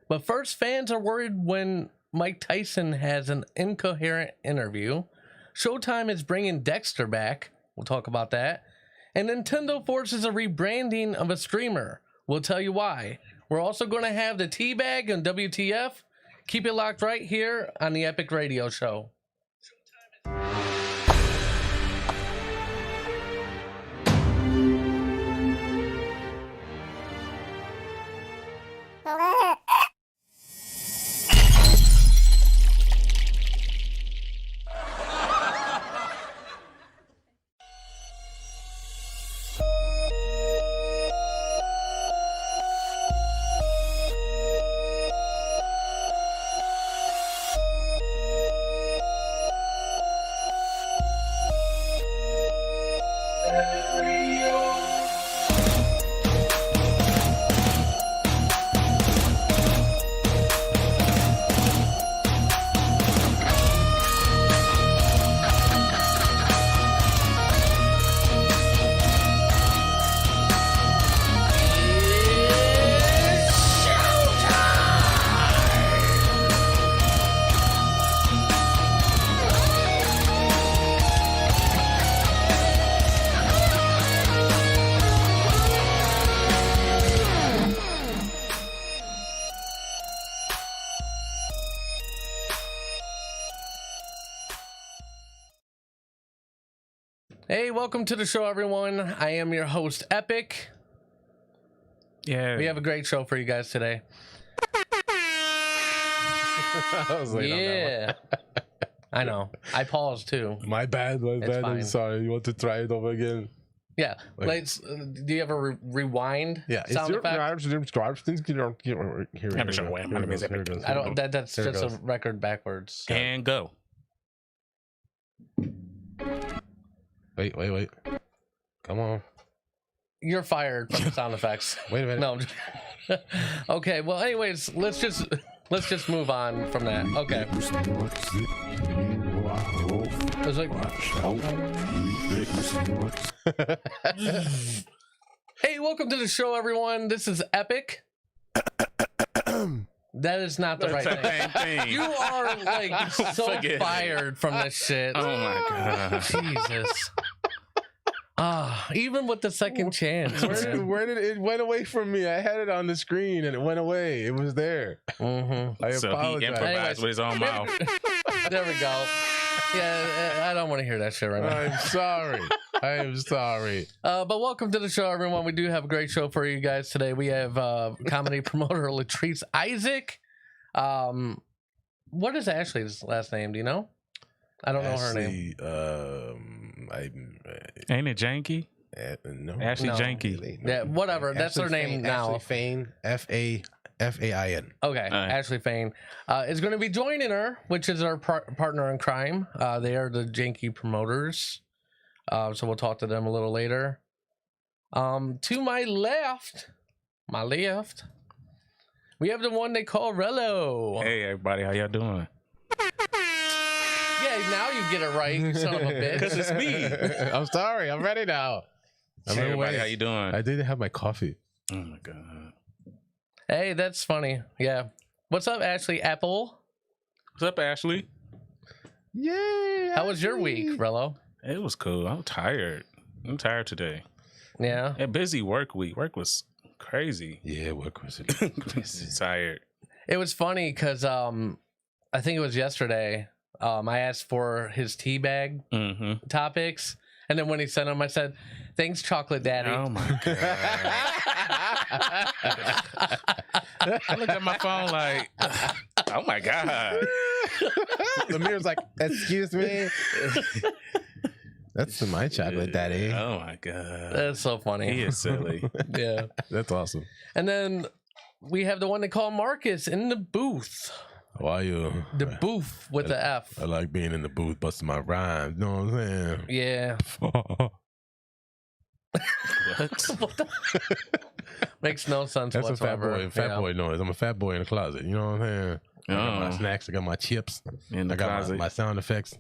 But first, fans are worried when Mike Tyson has an incoherent interview. Showtime is bringing Dexter back. We'll talk about that. And Nintendo forces a rebranding of a streamer. We'll tell you why. We're also going to have the Tea Bag and Wtf. Keep it locked right here on the Epic Radio Show. Hey, welcome to the show, everyone. I am your host, Epic. Yeah. We have a great show for you guys today. I was late on that one. I know. I paused too. My bad. It's fine. I'm sorry. You want to try it over again? Yeah. Let's. Do you have a rewind? Yeah. Sound effect? I don't. That's just a record backwards. And go. Wait. Come on. You're fired from the sound effects. Wait a minute. No. Okay. Well, anyways, let's just move on from that. Okay. It's like, hey, welcome to the show, everyone. This is Epic. That is not the right thing. You are like so fired from this shit. Oh my god. Jesus. Even with the second chance. Where did it went away from me? I had it on the screen and it went away. It was there. Mm-hmm. I So apologize. he improvised with his own mouth. There we go. Yeah, I don't want to hear that shit right now. I'm sorry. I am sorry. But welcome to the show, everyone. We do have a great show for you guys today. We have comedy promoter Latrice Isaac. What is Ashley's last name? Do you know? I don't know her name. Ain't it Janky? No. Ashley No. Janky. Yeah, whatever. That's her name now. Ashley Fain. F-A-I-N. Okay, Ashley Fain is going to be joining her, which is our partner in crime. They are the Janky promoters. So we'll talk to them a little later. To my left, we have the one they call Rello. Hey everybody, how y'all doing? Yeah, now you get it right, you son of a bitch. Because it's me. I'm sorry. I'm ready now. Hey everybody, how you doing? I didn't have my coffee. Oh my god. Hey, that's funny. Yeah. What's up, Ashley Apple? What's up, Ashley? Yay! How was your week, Rello? It was cool. I'm tired. I'm tired today. Yeah. A busy work week. Work was crazy. Yeah, what was it? Tired. It was funny because I think it was yesterday. I asked for his tea bag topics, and then when he sent them, I said, "Thanks, Chocolate Daddy." Oh my god. I looked at my phone like, oh my god. Lemir's like, excuse me. That's my Chocolate Daddy. Oh my god. That's so funny. He is silly. Yeah. That's awesome. And then we have the one they call Marcus in the booth. How are you? The booth with the F. I like being in the booth, busting my rhymes. You know what I'm saying? Yeah. What? Makes no sense That's whatsoever. a fat boy noise. I'm a fat boy in the closet. You know what I'm saying? I got my Oh. snacks. I got my chips. In the I got closet. my sound effects.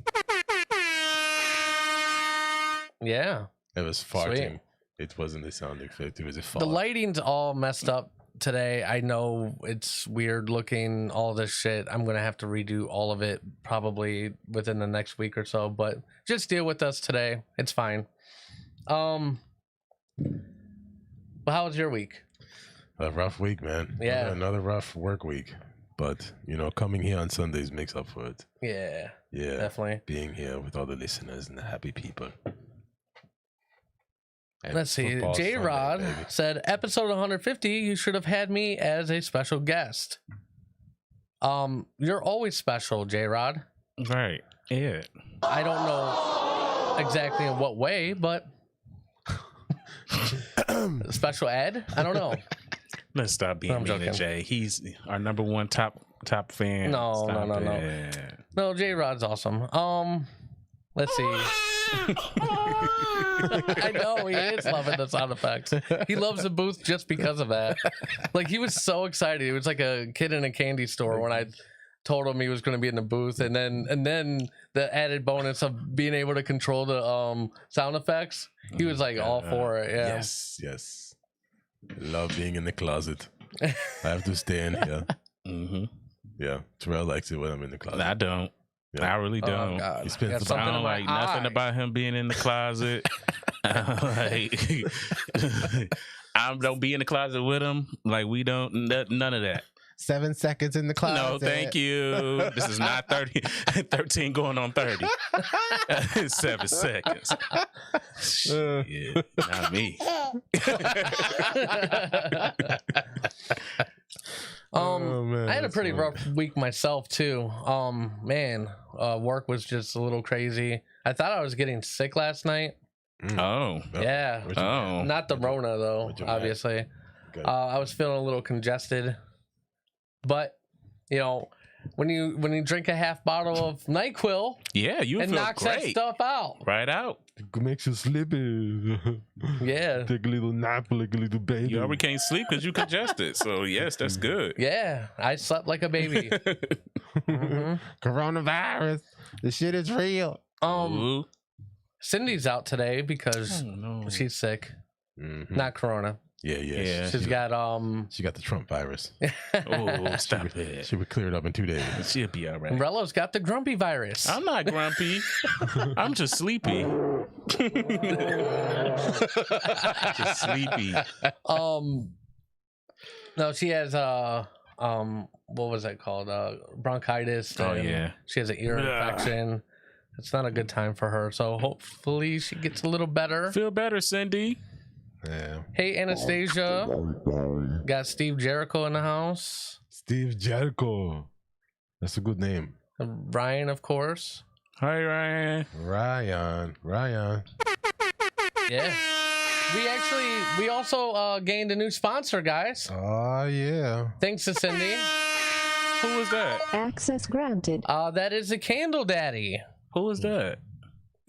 Yeah. It was farting. Sweet. It wasn't a sound effect. It was a fart. The lighting's all messed up today. I know it's weird looking, all this shit. I'm gonna have to redo all of it probably within the next week or so, but just deal with us today. It's fine. But how was your week? A rough week, man. Yeah. Another rough work week. But, coming here on Sundays makes up for it. Yeah, Yeah. definitely. Being here with all the listeners and the happy people. And Let's see. football J Sunday, Rod baby. said, episode 150, you should have had me as a special guest. You're always special, J Rod. Right. Yeah. I don't know exactly in what way, but special ed? I don't know. Let's stop being I'm mean to joking. Jay. He's our number one top fan. No, Stop no. it. No, J Rod's awesome. Let's see. I know he is loving the sound effects. He loves the booth just because of that. Like, he was so excited. He was like a kid in a candy store when I told him he was going to be in the booth, and then the added bonus of being able to control the sound effects. He was like all for it. Yeah. Yes. I love being in the closet. I have to stay in here. Mm-hmm. Yeah. Terrell likes it when I'm in the closet. I don't. Yeah. I really don't. Oh, God. He spends Got the something I in don't my like nothing eye. about him being in the closet. Like, I don't be in the closet with him. Like, we don't, none of that. 7 seconds in the closet. No, thank you. This is not 13 going on 30. 7 seconds. Shit, not me. Oh, man, I had a that's pretty funny. rough week myself too. Work was just a little crazy. I thought I was getting sick last night. Oh. Yeah. Where'd you- Oh. Not the Rona though, What'd you obviously. Good. I was feeling a little congested. But, when you drink a half bottle of NyQuil, Yeah, you it feel knocks that great. stuff out. Right out. It makes you sleepy. Yeah. Take a little nap like a little baby. You already can't sleep because you congested. So, yes, that's good. Yeah. I slept like a baby. Mhm. Coronavirus. The shit is real. Ooh. Cindy's out today because Oh, no. she's sick. Mhm. Not Corona. Yeah. Yeah. She's got She got the Trump virus. Oh, stop it. She would clear it up in 2 days. She'll be all right. Rello's got the grumpy virus. I'm not grumpy. I'm just sleepy. Just sleepy. No, she has what was that called? Bronchitis. Oh, and yeah. She has an ear Ugh. infection. It's not a good time for her. So hopefully she gets a little better. Feel better, Cindy. Yeah. Hey, Anastasia. Got Steve Jericho in the house. Steve Jericho. That's a good name. Ryan, of course. Hi, Ryan. Ryan. Yeah. We also gained a new sponsor, guys. Oh, yeah. Thanks to Cindy. Who was that? Access granted. That is the Candle Daddy. Who was that?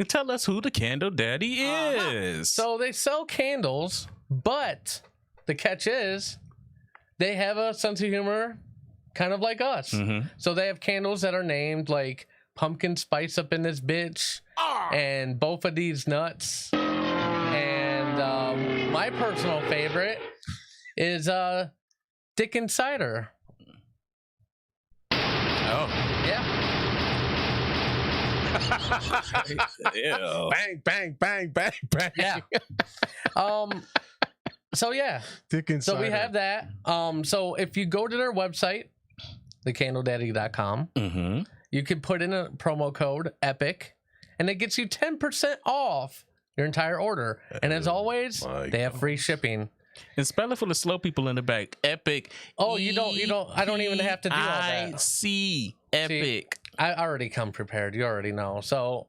And tell us who the Candle Daddy is. So they sell candles, but the catch is they have a sense of humor kind of like us. Mhm. So they have candles that are named like Pumpkin Spice Up in This Bitch and Both of These Nuts. And my personal favorite is Dick and Cider. Oh. Yeah. Ew. Bang. Yeah. So yeah. Dick and So we cider. have that. So if you go to their website, thecandledaddy.com, Mm-hmm. you can put in a promo code EPIC and it gets you 10% off your entire order. And as always, my they have free shipping. And spell it for the slow people in the back. Epic. Oh, you don't I don't even have to do all that. I-C. Epic. I already come prepared. You already know. So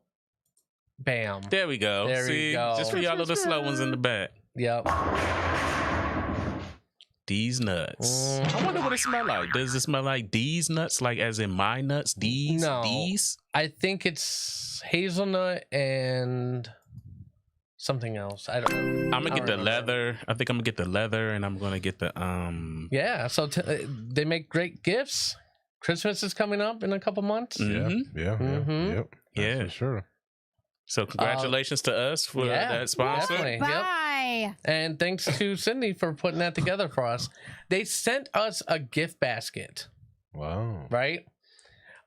bam. There we go. There we See? go. Just for y'all little slow ones in the back. Yep. These nuts. Mhm. I wonder what it smell like. Does it smell like these nuts? Like as in my nuts? These? No. These? I think it's hazelnut and something else. I don't know. I'm gonna get the remember. leather. I think I'm gonna get the leather, and I'm gonna get the Yeah, so they make great gifts. Christmas is coming up in a couple months. Mhm. Yeah. Mhm. Yep. Yeah. For sure. So congratulations to us for that sponsor. Definitely. Bye. Yep. And thanks to Sydney for putting that together for us. They sent us a gift basket. Wow. Right?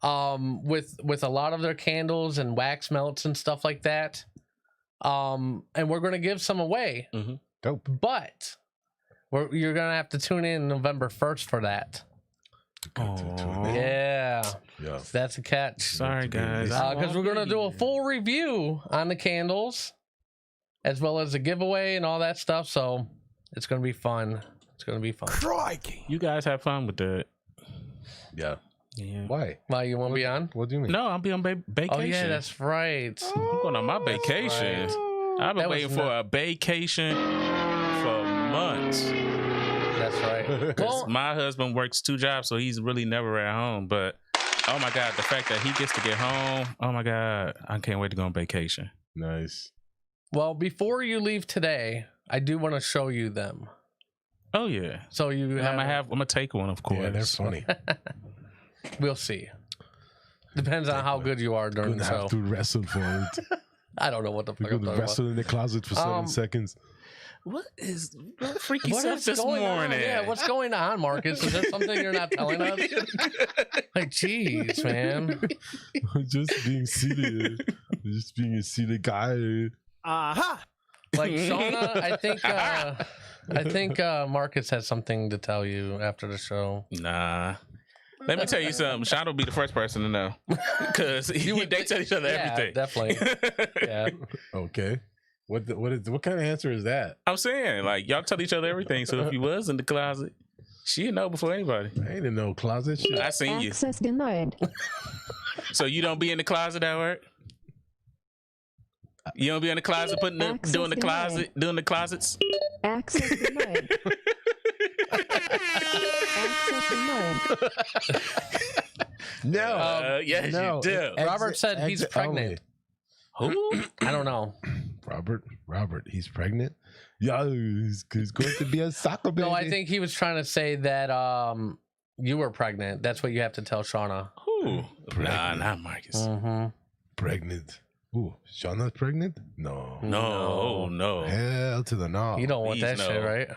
With a lot of their candles and wax melts and stuff like that. And we're gonna give some away. Mm-hmm. Dope. But you're gonna have to tune in November 1st for that. Yeah. That's a catch. Sorry, guys. Because we're gonna do a full review on the candles, as well as a giveaway and all that stuff. So it's gonna be fun. It's gonna be fun. Crikey. You guys have fun with that. Yeah. Yeah. Why? Why you want to be on? What do you mean? No, I'll be on vacation. Oh yeah, that's right. I'm going on my vacation. I've been That was waiting for a vacation for months. That's right. Well, My husband works 2 jobs, so he's really never at home. But oh my God, the fact that he gets to get home, oh my God, I can't wait to go on vacation. Nice. well, before you leave today, I do want to show you them. Oh yeah. So you And I'm gonna take one, of course. Yeah, they're funny. We'll see. Depends on how good you are You're during gonna the have show. to wrestle for it. I don't know what the fuck You're I'm gonna talking wrestle in the closet for 7 seconds. What is freaky about. What stuff is this going morning? on? Yeah, what's going on, Marcus? Is there something you're not telling us? Like, jeez, man. Just being silly. Just being a silly guy. Aha. Like Shauna, I think Marcus has something to tell you after the show. Nah. Let me tell you something. Sean will be the first person to know. Because they tell each other everything. Definitely. Yeah. Okay. What kind of answer is that? I'm saying, like, y'all tell each other everything. So if you was in the closet, she'd know before anybody. I ain't in no closet. Shit. I seen you. Access denied. So you don't be in the closet at work? You don't be in the closet doing the closets? Access denied. Access denied. No. Yes, no. you do. Robert said he's pregnant. Who? I don't know. Robert, he's pregnant. Yeah, he's going to be a soccer baby. No, I think he was trying to say that you were pregnant. That's what you have to tell Shauna. Who? Nah, not Marcus. Mm-hmm. pregnant. Ooh, Shauna's pregnant? No. No. Hell to the no. You don't want Please, that no. shit, right?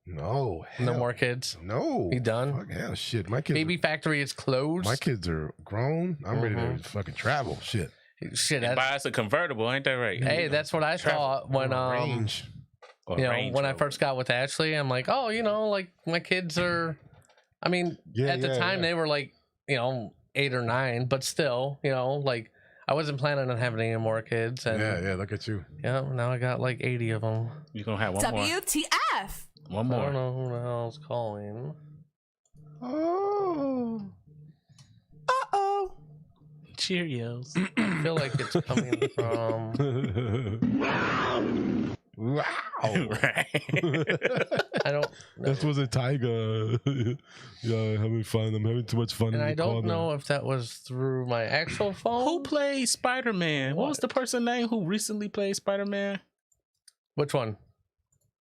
No. No hell. more kids. No. You done? Fuck hell, shit. My kids. Baby factory is closed. My kids are grown. I'm ready to fucking travel. Shit. Shit. And buy us a convertible, ain't that right? Hey, that's what I thought when Range. Or you know, Range when I Rover. first got with Ashley. I'm like, oh, you know, like my kids are. I mean, at the time they were like, 8 or 9, but still, like I wasn't planning on having any more kids. And Yeah. Look at you. yeah, now I got like 80 of them. You're going to have one more. WTF? One I don't more. know who the hell's calling. Oh. Uh-oh. Cheerios. I feel like it's coming from. Wow. Right. I don't. That was a tiger. Yeah, having fun. I'm having too much fun. And in I the don't corner. know if that was through my actual phone. Who played Spider-Man? What was the person name who recently played Spider-Man? Which one?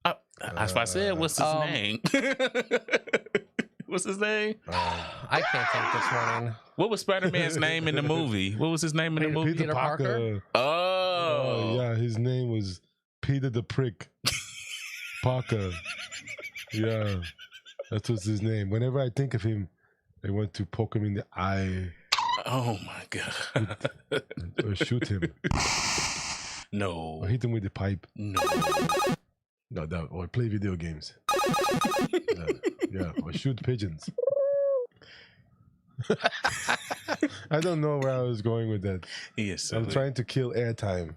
That's what I said. What's his name? What's his name? I can't think this morning. What was Spider-Man's name in the movie? What was his name in the movie? Peter Parker? Oh. Yeah, his name was Peter the Prick Parker. Yeah, that was his name. Whenever I think of him, I want to poke him in the eye Oh my God. or shoot him No. or hit him with the pipe. No. No, that or play video games. Yeah, or shoot pigeons. I don't know where I was going with that. Yes. I'm trying to kill airtime.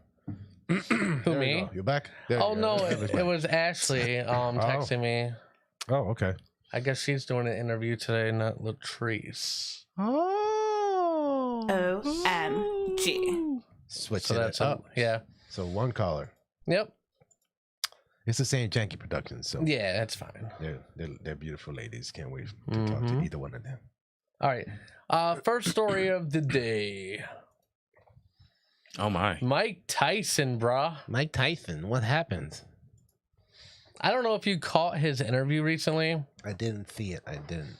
Who, me? You're back? There Oh you no, go. it was Ashley texting me. Oh, okay. I guess she's doing an interview today, not Latrice. Oh. OMG. Switch So it that's up. yeah. So one caller. Yep. It's the same Janky Productions, so Yeah, that's fine. they're beautiful ladies. Can't wait to talk to either one of them. All right. First story of the day. Oh my. Mike Tyson, bruh. Mike Tyson, what happened? I don't know if you caught his interview recently. I didn't see it. I didn't.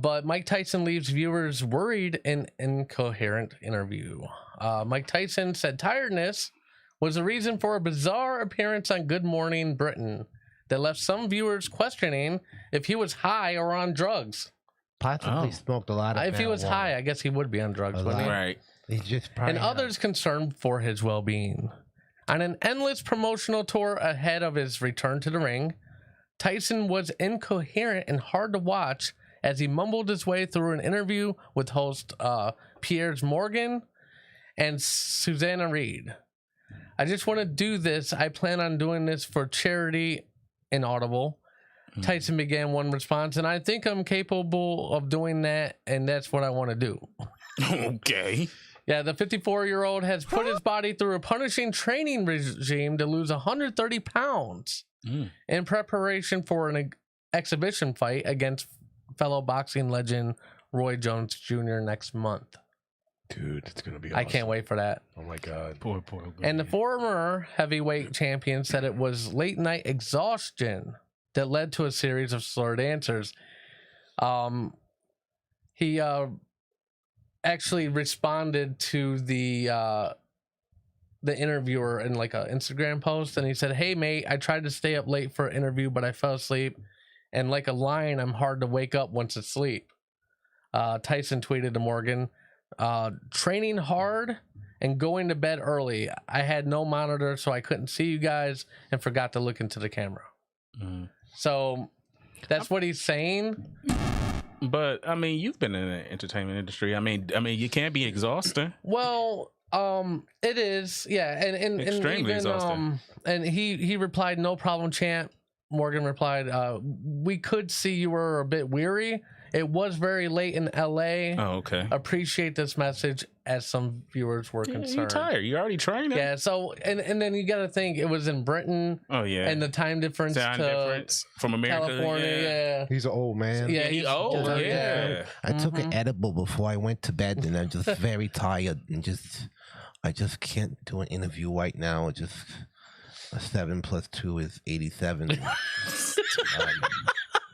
But Mike Tyson leaves viewers worried in incoherent interview. Mike Tyson said tiredness was the reason for a bizarre appearance on Good Morning Britain that left some viewers questioning if he was high or on drugs. Possibly smoked a lot of If he was marijuana. high, I guess he would be on drugs, A wouldn't he? lot. Right. He's just probably And others concerned for his well-being. On an endless promotional tour ahead of his return to the ring, Tyson was incoherent and hard to watch as he mumbled his way through an interview with host Piers Morgan and Susanna Reid. I just want to do this. I plan on doing this for charity. Inaudible. Tyson began one response, and I think I'm capable of doing that, and that's what I want to do. Okay. Yeah, the 54-year-old has put his body through a punishing training regime to lose 130 pounds in preparation for an exhibition fight against fellow boxing legend Roy Jones Jr. next month. Dude, it's gonna be. I can't wait for that. Oh my god. Poor. And the former heavyweight champion said it was late night exhaustion that led to a series of slurred answers. He actually responded to the interviewer in like an Instagram post, and he said, "Hey mate, I tried to stay up late for an interview, but I fell asleep. And like a lion, I'm hard to wake up once asleep." Tyson tweeted to Morgan, "Training hard and going to bed early. I had no monitor, so I couldn't see you guys and forgot to look into the camera." So that's what he's saying. But I mean, you've been in the entertainment industry. I mean, you can't be exhausted. Well, it is, yeah, and Extremely even, exhausting. and he replied, "No problem, champ." Morgan replied, "We could see you were a bit weary. It was very late in LA. Oh, okay. Appreciate this message," as some viewers were You're concerned. tired. You already training. Yeah, so and then you got to think it was in Britain, Oh yeah. and the time difference Time to difference from America. California. Yeah, He's an old man. yeah, He old. just- Yeah. I took an edible before I went to bed, and I'm just very tired, and I just can't do an interview right now. Just a 7 + 2 is 87.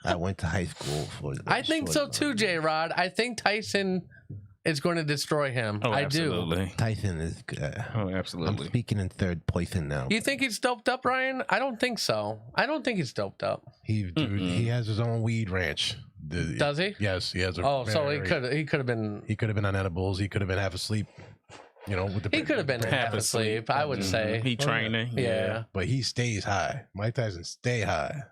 I went to high school for. I think so too, J Rod. I think Tyson is going to destroy him. Oh, I do. absolutely. Tyson is. Oh, I'm absolutely. speaking in third person now. You think he's doped up, Ryan? I don't think so. I don't think he's doped up. He has his own weed ranch. Does he? Yes, he has. Oh, so he could have been. He could have been on edibles. He could have been half asleep. You know, with the He could have been half asleep. I would say. He training. Yeah. But he stays high. Mike Tyson stay high.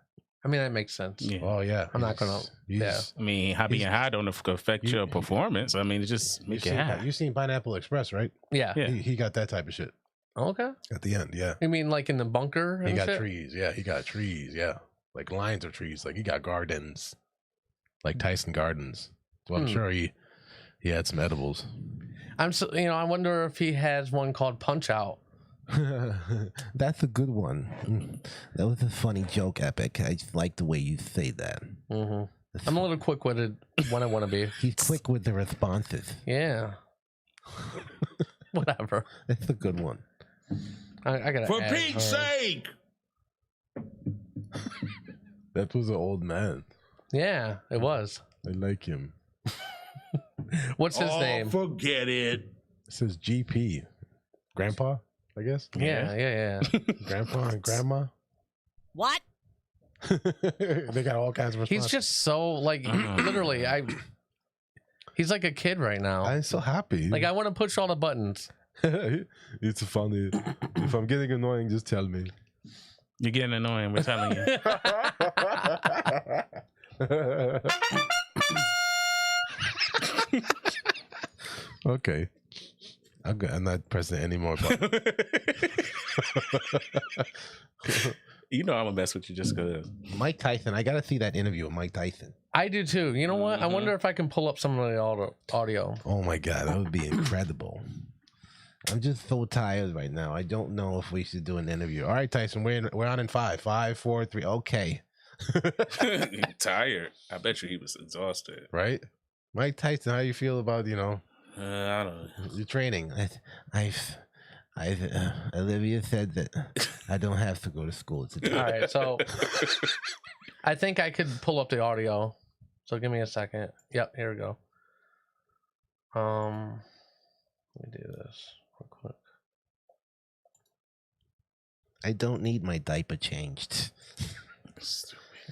I mean, that makes sense. Yeah. Oh yeah. I'm not gonna- yeah. I mean, how being high don't affect You- your performance. I mean, it just make you high. You seen Pineapple Express, right? Yeah. Yeah. He got that type of shit Okay. at the end. Yeah. You mean like in the bunker? He and got shit? trees. Yeah, he got trees. Yeah, like lines of trees. Like he got gardens, like Tyson Gardens. So I'm sure he had some edibles. I'm so, I wonder if he has one called Punch Out. That's a good one. That was a funny joke, Epic. I just like the way you say that. Hmm I'm a little quick-witted when I want to be. He's quick with the responses. Yeah. Whatever. That's a good one. I gotta. For add Pete's her. sake. That was an old man. Yeah, it was. I like him. What's his name? Forget it. It says GP, Grandpa. I guess. Yeah. Grandpa and Grandma. What? They got all kinds of responses. He's just so like literally. He's like a kid right now. I'm so happy. Like I want to push all the buttons. It's funny. If I'm getting annoying, just tell me. You're getting annoying. We're telling you. Okay. I'm not pressing any more buttons. You know I'm gonna mess with you just because. Mike Tyson. I got to see that interview with Mike Tyson. I do too. You know what? I wonder if I can pull up some of the audio. Oh my God, That would be incredible. I'm just so tired right now. I don't know if we should do an interview. All right, Tyson, we're on in 5. 5, 4, 3. Okay. Tired. I bet you he was exhausted. Right? Mike Tyson, how you feel about, I don't know. your training? Olivia said that I don't have to go to school today. All right, so I think I could pull up the audio. So give me a second. Yep, here we go. Let me do this real quick. I don't need my diaper changed.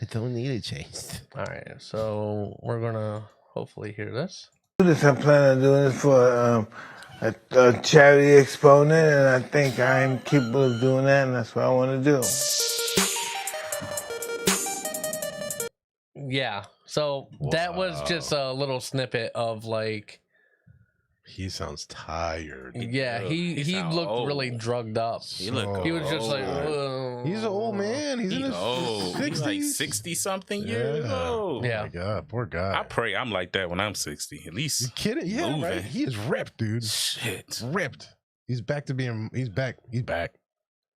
I don't need it changed. All right, so we're gonna hopefully hear this. I plan on doing this for a charity exponent, and I think I'm capable of doing that, and that's what I want to do. Yeah, so that was just a little snippet of like, He sounds tired. yeah, he sound looked really old. drugged up. He look He was just like, He's an old man. He's in his old. He's like 60s. 60 something years old. Yeah. Oh my God, poor guy. I pray I'm like that when I'm 60. At least You kidding? Yeah, moving. right. He is ripped, dude. Shit. Ripped. He's back to being. He's back. He's back.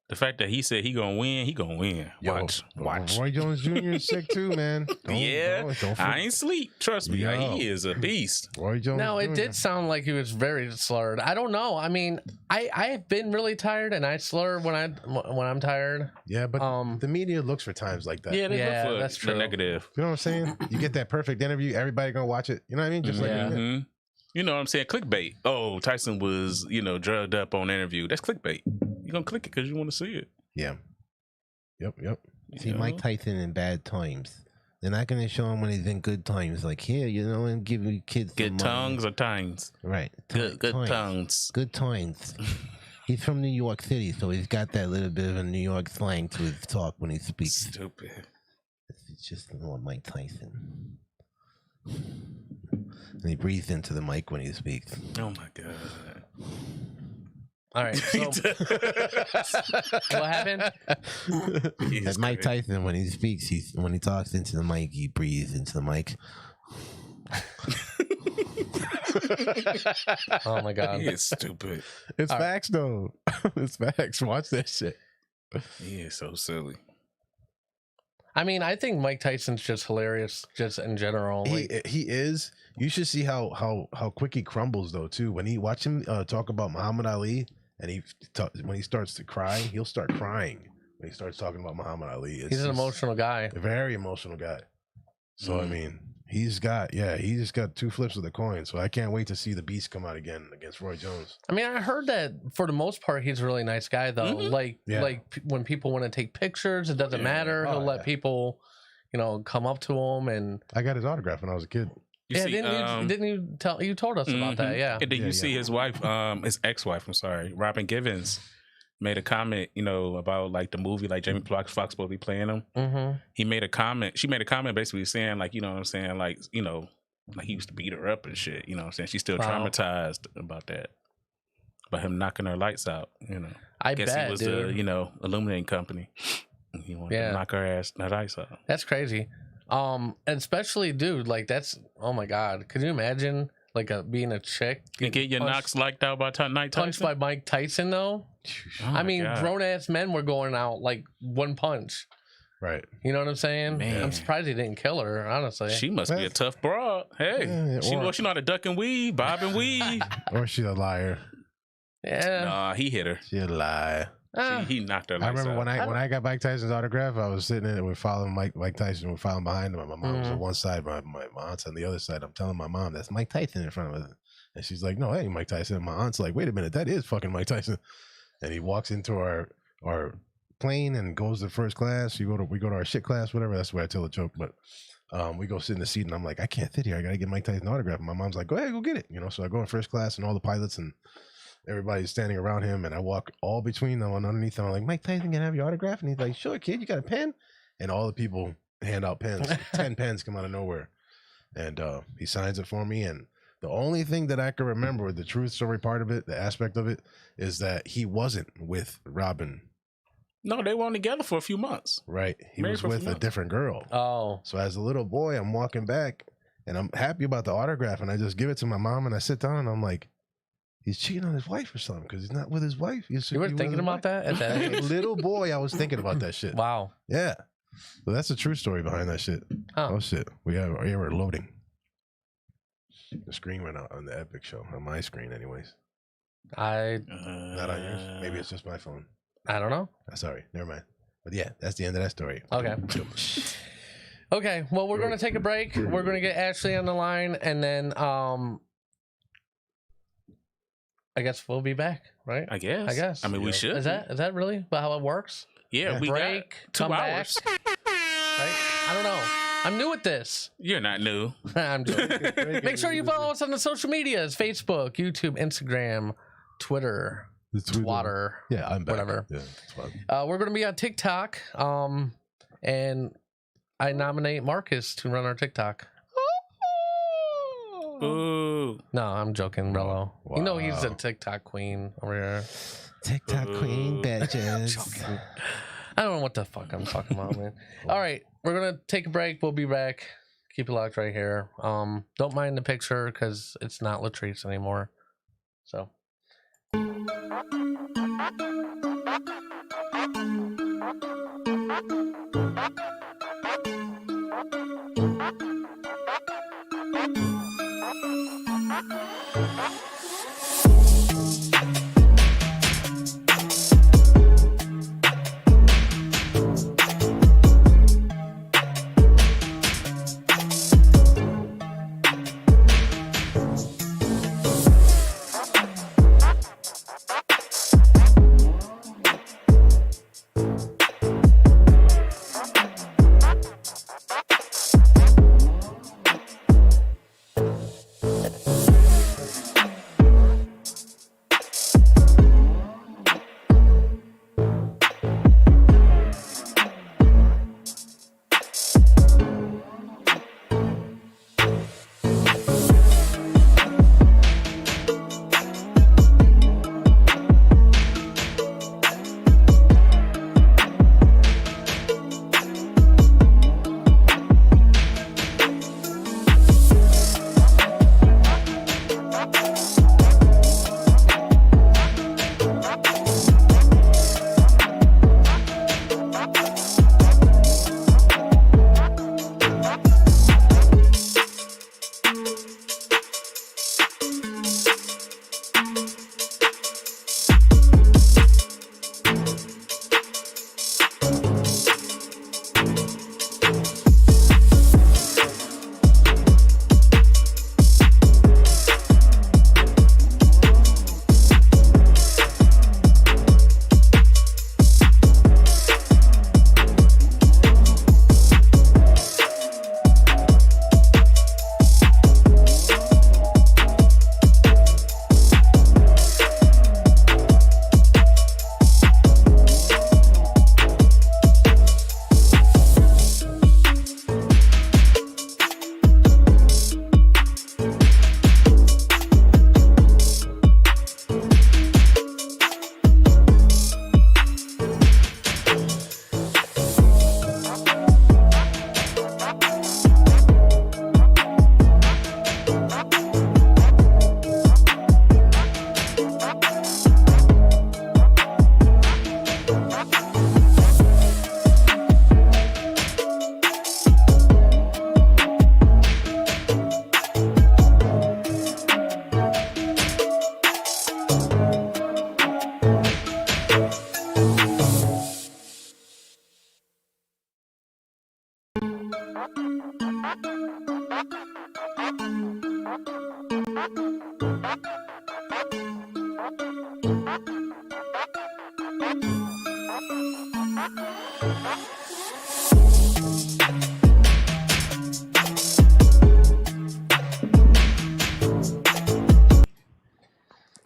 The fact that he said he gonna win, he gonna win. Watch. Roy Jones Jr. is sick too, man. Don't I ain't sleep. Trust me. Like, Yo. he is a beast. Roy Jones. no, it Jr. did sound like he was very slurred. I don't know. I mean, I've been really tired, and I slur when I'm tired. Yeah, but the media looks for times like that. Yeah, they Yeah, look for that's the true. negative. You know what I'm saying? You get that perfect interview, everybody gonna watch it. You know what I mean? Just Yeah. like Mhm. You know what I'm saying? Clickbait. Oh, Tyson was, drugged up on interview. That's clickbait. You're gonna click it because you want to see it. yeah. Yep. See, You Mike know? Tyson in bad times. They're not going to show him when he's in good times. Like, here, and give you kids some Good money. tongues or tines? Right. Good Times. tongues. Good times. He's from New York City, so he's got that little bit of a New York slang to his talk when he speaks. Stupid. It's just not Mike Tyson. And he breathes into the mic when he speaks. Oh my god. All right, so what happened? That's Mike Tyson when he speaks. When he talks into the mic, he breathes into the mic. Oh my god. He is stupid. It's All right. facts though. It's facts. Watch that shit. He is so silly. I mean, I think Mike Tyson's just hilarious, just in general. Like, He is. You should see how quick he crumbles though too. When he watch him talk about Muhammad Ali, and when he starts to cry, he'll start crying when he starts talking about Muhammad Ali. he's an emotional guy. a very emotional guy. So I mean, he just got two flips of the coin. So I can't wait to see the beast come out again against Roy Jones. I mean, I heard that for the most part, he's a really nice guy, though. Mhm. When people want to take pictures, it doesn't matter. He'll let people, come up to him, and I got his autograph when I was a kid. You see, didn't you tell? You told us about that, yeah. And then you see his wife, his ex-wife, I'm sorry, Robin Givens, made a comment, about like the movie, like Jamie Foxx supposed to be playing him. Mm-hmm. She made a comment basically saying like, you know what I'm saying, like, like he used to beat her up and shit. You know what I'm saying? She's still Wow. traumatized about that. About him knocking her lights out, I guess bet, he was dude. the, illuminating company. He wanted to knock her lights out. That's crazy. And especially, dude, like that's, oh my god, could you imagine like being a chick And get your knocks liked out by Mike punched Tyson? by Mike Tyson though? Oh I my mean, God. grown ass men were going out like one punch. Right. You know what I'm saying? Man. I'm surprised he didn't kill her, honestly. She must be a tough broad. Hey, Yeah, she or- know how to duck and weave, bob and weave. Or she's a liar. Yeah. Nah, he hit her. She a lie. Ah, He knocked her I lights remember out. when I got Mike Tyson's autograph, I was sitting there, we're following Mike Tyson, we're following behind him. My mom was on one side, my aunt's on the other side. I'm telling my mom that's Mike Tyson in front of us. And she's like, no, hey, Mike Tyson. And my aunt's like, wait a minute, that is fucking Mike Tyson. And he walks into our plane and goes to first class. We go to our shit class, whatever. That's where I tell a joke. But we go sit in the seat and I'm like, I can't sit here. I gotta get Mike Tyson's autograph. And my mom's like, go ahead, go get it. So I go in first class and all the pilots and everybody's standing around him, and I walk all between them and underneath them. I'm like, Mike Tyson, can I have your autograph? And he's like, sure, kid, you got a pen? And all the people hand out pens. 10 pens come out of nowhere. And he signs it for me. And the only thing that I can remember, the truth story part of it, the aspect of it, is that he wasn't with Robin, No, they weren't together for a few months. right? He Married was for a with few a months. different girl. oh. So as a little boy, I'm walking back, and I'm happy about the autograph, and I just give it to my mom, and I sit down, and I'm like, he's cheating on his wife or something because he's not with his wife. You were thinking about that at that age? Little boy, I was thinking about that shit. Wow. Yeah. So that's the true story behind that shit. Huh. Oh shit. We were loading. The screen went out on the Epic show. On my screen anyways. Not on yours. Maybe it's just my phone. I don't know. Sorry. Never mind. But yeah, that's the end of that story. Okay. Okay, well, we're going to take a break. We're going to get Ashley on the line, and then I guess we'll be back, right? I guess. I guess. I mean, we should. Is that really how it works? Yeah, we Break, got 2 come hours. back. Right? I don't know. I'm new at this. You're not new. I'm joking. Make sure you follow us on the social medias: Facebook, YouTube, Instagram, Twitter, Twitter. Yeah, I'm back. Whatever. Yeah, that's fine. We're gonna be on TikTok. And I nominate Marcus to run our TikTok. Ooh. No, I'm joking, Rello. You know he's a Wow. TikTok queen over here. TikTok queen bitches. I don't know what the fuck I'm talking about, man. All right, we're gonna take a break. We'll be back. Keep it locked right here. Don't mind the picture because it's not Latrice anymore. So.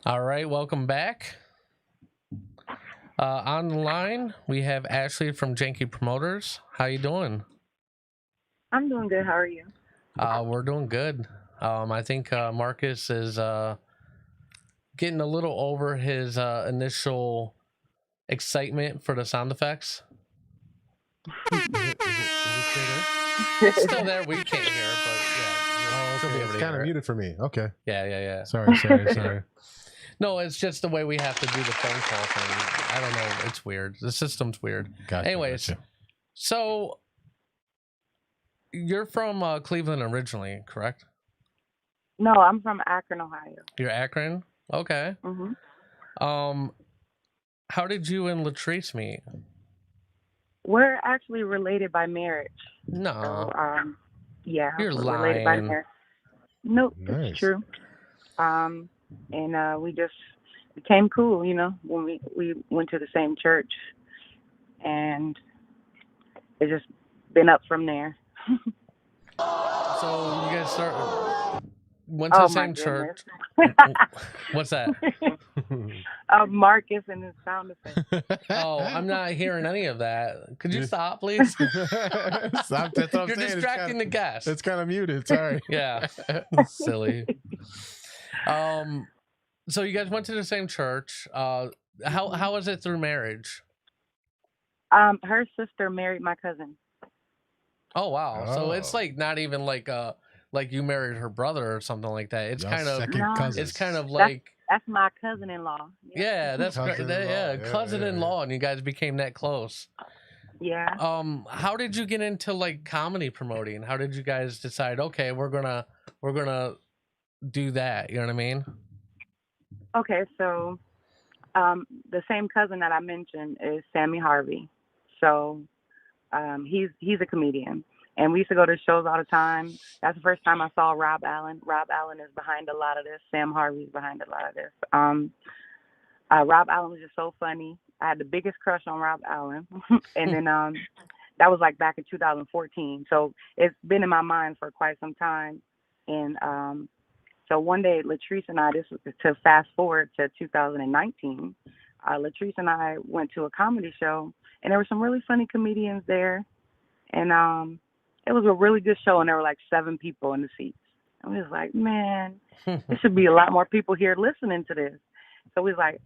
All right, welcome back. On the line, we have Ashley from Janky Promoters. How you doing? I'm doing good. How are you? We're doing good. I think Marcus is getting a little over his initial excitement for the sound effects. It's still there. We can't hear it, but yeah. She'll be able It's to kind hear of it. muted for me. Okay. Yeah. Sorry. No, it's just the way we have to do the phone call thing. I don't know. It's weird. The system's weird. Gotcha, Anyways, gotcha. so you're from Cleveland originally, correct? No, I'm from Akron, Ohio. You're Akron? Okay. hmm How did you and Latrice meet? We're actually related by marriage. No. So, yeah, You're we're related by lying. marriage. Nope, Nice. it's true. And we just became cool, when we went to the same church, and it's just been up from there. So you guys went to the Oh my same goodness. church. What's that? Marcus and his sound effects. Oh, I'm not hearing any of that. Could you stop, please? Stop, that's what I'm You're saying. distracting the guests. It's kind of muted. Sorry. Yeah, silly. So you guys went to the same church. How was it through marriage? Her sister married my cousin. Oh wow! So it's Oh. like not even like you married her brother or something like that. It's Y'all kind of second No. cousins. it's kind of like That's my cousin-in-law. yeah, that's great. Cousin-in-law, Yeah, yeah, cousin-in-law, and you guys became that close. Yeah. How did you get into like comedy promoting? How did you guys decide? Okay, we're gonna do that. You know what I mean? Okay, so the same cousin that I mentioned is Sammy Harvey. So he's a comedian, and we used to go to shows all the time. That's the first time I saw Rob Allen. Rob Allen is behind a lot of this. Sam Harvey's behind a lot of this. Rob Allen was just so funny. I had the biggest crush on Rob Allen, and then that was like back in 2014. So it's been in my mind for quite some time, and so one day, Latrice and I, this was to fast forward to 2019, Latrice and I went to a comedy show, and there were some really funny comedians there. And it was a really good show, and there were like 7 people in the seats. And we was like, man, there should be a lot more people here listening to this. So we was like,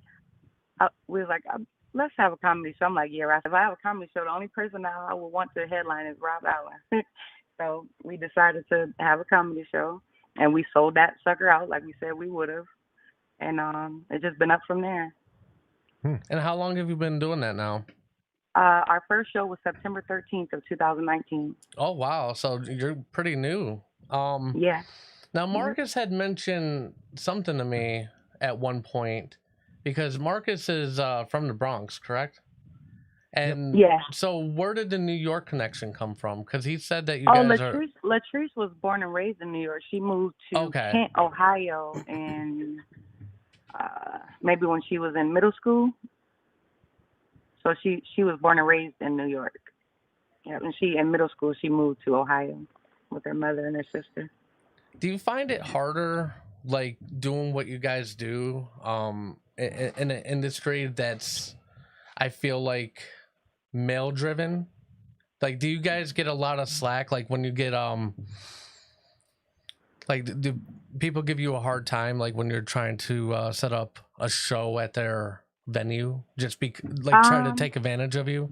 let's have a comedy show. I'm like, yeah, if I have a comedy show, the only person that I would want to headline is Rob Allen. So we decided to have a comedy show. And we sold that sucker out like we said we would have. And it's just been up from there. And how long have you been doing that now? Our first show was September 13th of 2019. Oh, wow. So you're pretty new. Yeah. Now, Marcus had mentioned something to me at one point, because Marcus is from the Bronx, correct? And yeah. So where did the New York connection come from? Because he said that you guys Latrice was born and raised in New York. She moved to Kent, Ohio, and maybe when she was in middle school. So she was born and raised in New York. Yeah, and in middle school she moved to Ohio with her mother and her sister. Do you find it harder, like doing what you guys do, in an industry that's, I feel like, male driven? Like, do you guys get a lot of slack, like when you get like do people give you a hard time, like when you're trying to set up a show at their venue, just try to take advantage of you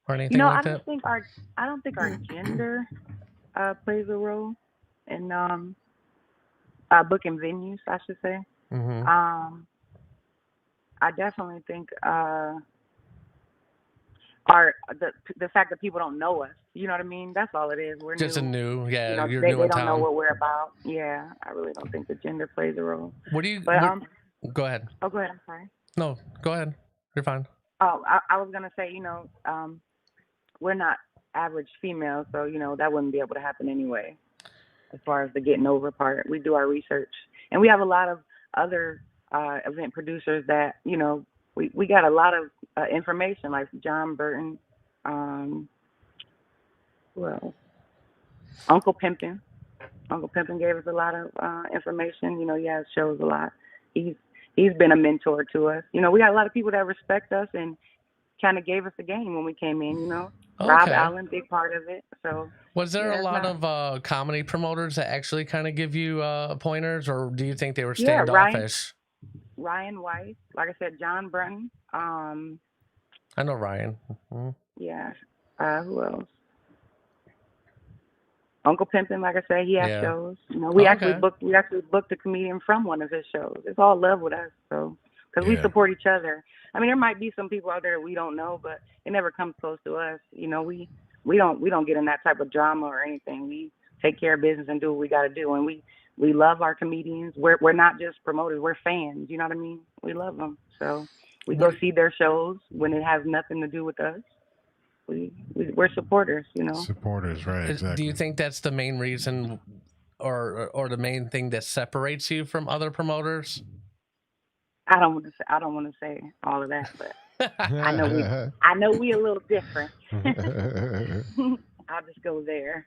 or anything like that? I don't think our gender plays a role in booking venues, I should say. Mm-hmm. I definitely think the fact that people don't know us, you know what I mean? That's all it is. We're just new. You're they, new they in don't town. know what we're about. Yeah, I really don't think the gender plays a role. What do you? But go ahead. Oh, go ahead. I'm sorry. No, go ahead. You're fine. Oh, I was gonna say, we're not average females, so that wouldn't be able to happen anyway. As far as the getting over part, we do our research, and we have a lot of other event producers that we got a lot of information, like John Burton, who else? Uncle Pimpin. Uncle Pimpin gave us a lot of information. He has shows a lot. He's been a mentor to us. We got a lot of people that respect us and kind of gave us a game when we came in. Okay. Rob Allen, big part of it. So was there a lot of comedy promoters that actually kind of give you pointers, or do you think they were standoffish? Ryan Weiss, like I said, John Brunton. I know Ryan. Mm-hmm. Yeah. Who else? Uncle Pimpin, like I said, he has shows. We actually booked a comedian from one of his shows. It's all love with us, so because we support each other. I mean, there might be some people out there that we don't know, but it never comes close to us. We don't get in that type of drama or anything. We take care of business and do what we got to do, and we love our comedians. We're not just promoters; we're fans. You know what I mean? We love them, so we go see their shows when it has nothing to do with us. We're supporters, Supporters, right? Exactly. Do you think that's the main reason, or the main thing that separates you from other promoters? I don't want to say all of that, but I know we a little different. I'll just go there.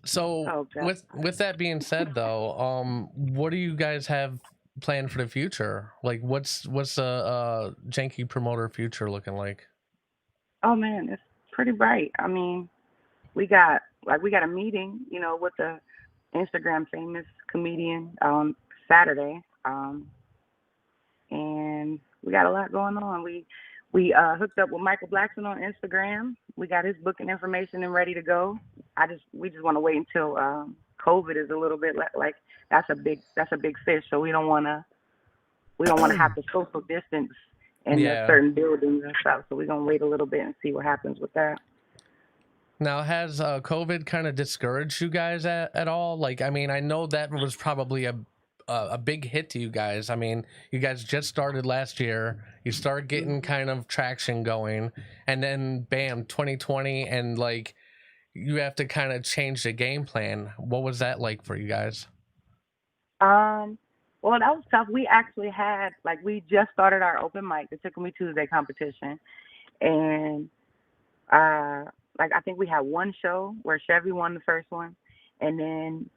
So Oh, God. with that being said, though, what do you guys have planned for the future? Like, what's a janky promoter future looking like? Oh man, it's pretty bright. I mean, we got a meeting, with the Instagram famous comedian on Saturday, and we got a lot going on. We hooked up with Michael Blackson on Instagram. We got his booking information and ready to go. We just want to wait until COVID is a little bit like that's a big fish. So we don't want to have to social distance in certain buildings and stuff. So we're gonna wait a little bit and see what happens with that. Now, has COVID kind of discouraged you guys at all? Like, I mean, I know that was probably a big hit to you guys. I mean, you guys just started last year. You start getting kind of traction going, and then bam, 2020, and like you have to kind of change the game plan. What was that like for you guys? Well, that was tough. We actually had we just started our open mic, the Tickle Me Tuesday competition, and I think we had one show where Chevy won the first one, and then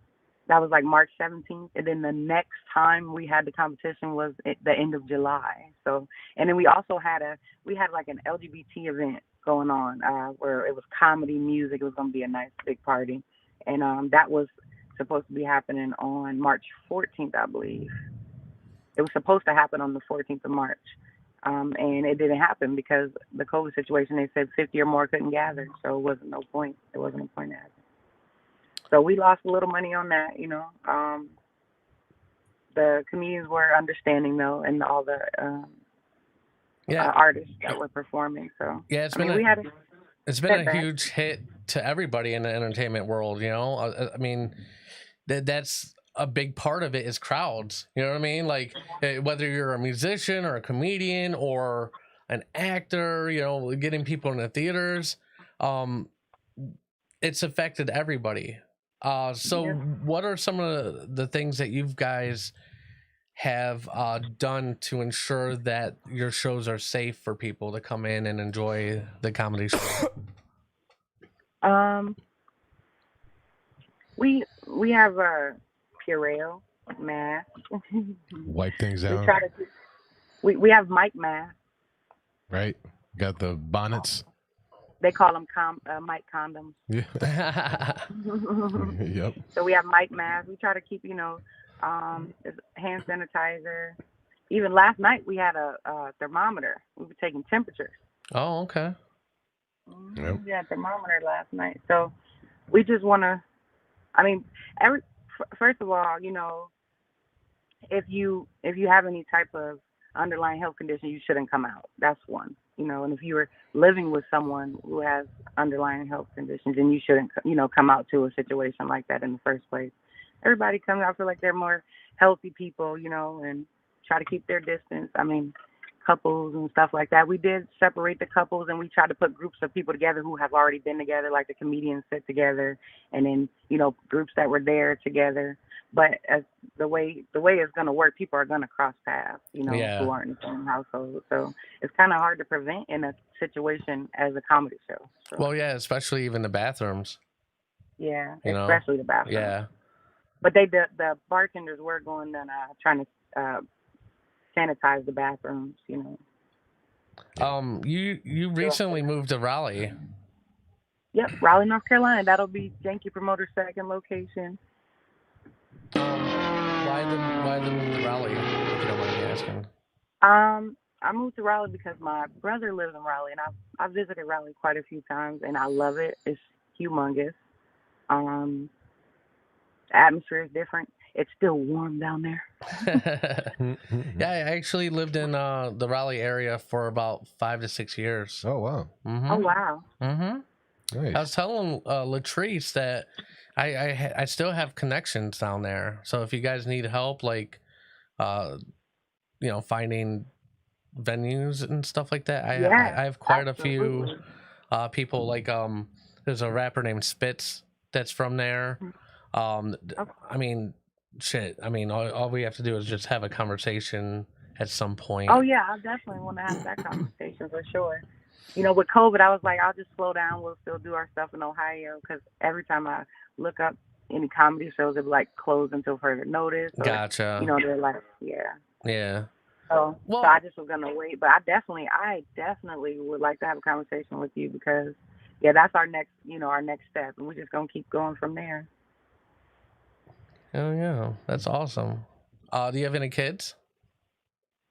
that was March 17th, and then the next time we had the competition was at the end of July. So, and then we also had an LGBT event going on where it was comedy, music. It was going to be a nice big party, and that was supposed to be happening on March 14th, I believe. It was supposed to happen on the 14th of March, and it didn't happen because the COVID situation. They said 50 or more couldn't gather, so it wasn't no point. It wasn't a point to have it. So we lost a little money on that, The comedians were understanding though, and all the artists that were performing. So yeah, it's been a huge hit to everybody in the entertainment world. I mean, that's a big part of it is crowds. You know what I mean? Like whether you're a musician or a comedian or an actor, getting people in the theaters, it's affected everybody. So what are some of the things that you guys have done to ensure that your shows are safe for people to come in and enjoy the comedy show? We have a Purell mask. Wipe things down. We have mic masks. Right. Got the bonnets. They call them mic condoms. Yeah. Yep. So we have mic masks. We try to keep, hand sanitizer. Even last night we had a thermometer. We were taking temperatures. Oh, okay. Yep. We had a thermometer last night. So we just want to, first of all, if you have any type of underlying health condition, you shouldn't come out. That's one. And if you're living with someone who has underlying health conditions, then you shouldn't, come out to a situation like that in the first place. Everybody comes out, feel like they're more healthy people, and try to keep their distance. Couples and stuff like that. We did separate the couples, and we tried to put groups of people together who have already been together, like the comedians sit together, and then, groups that were there together. But as the way it's going to work, people are going to cross paths, who aren't in the same household. So it's kind of hard to prevent in a situation as a comedy show. So, well, yeah, especially even the bathrooms. Yeah, especially the bathrooms. Yeah. But the bartenders were going and trying to sanitize the bathrooms, You recently moved to Raleigh. Yep, Raleigh, North Carolina. That'll be Janky Promoter's second location. Why the move to Raleigh, if you don't mind me asking? I moved to Raleigh because my brother lives in Raleigh, and I visited Raleigh quite a few times, and I love it. It's humongous. The atmosphere is different. It's still warm down there. Yeah, I actually lived in the Raleigh area for about 5 to 6 years. Oh wow. Mm-hmm. Oh wow. Mm-hmm. Nice. I was telling Latrice that I still have connections down there. So if you guys need help, finding venues and stuff like that, I have quite absolutely. a few people. There's a rapper named Spitz that's from there. shit, I mean, all we have to do is just have a conversation at some point. Oh yeah, I definitely want to have that conversation for sure. You know, with COVID, I was like, I'll just slow down. We'll still do our stuff in Ohio because every time I look up any comedy shows, they're like closed until further notice. Or, Gotcha. You know, they're like, yeah. Yeah. So, Well, so I just was gonna wait, but I definitely would like to have a conversation with you because, yeah, that's our next step, and we're just gonna keep going from there. Oh yeah, that's awesome. Do you have any kids?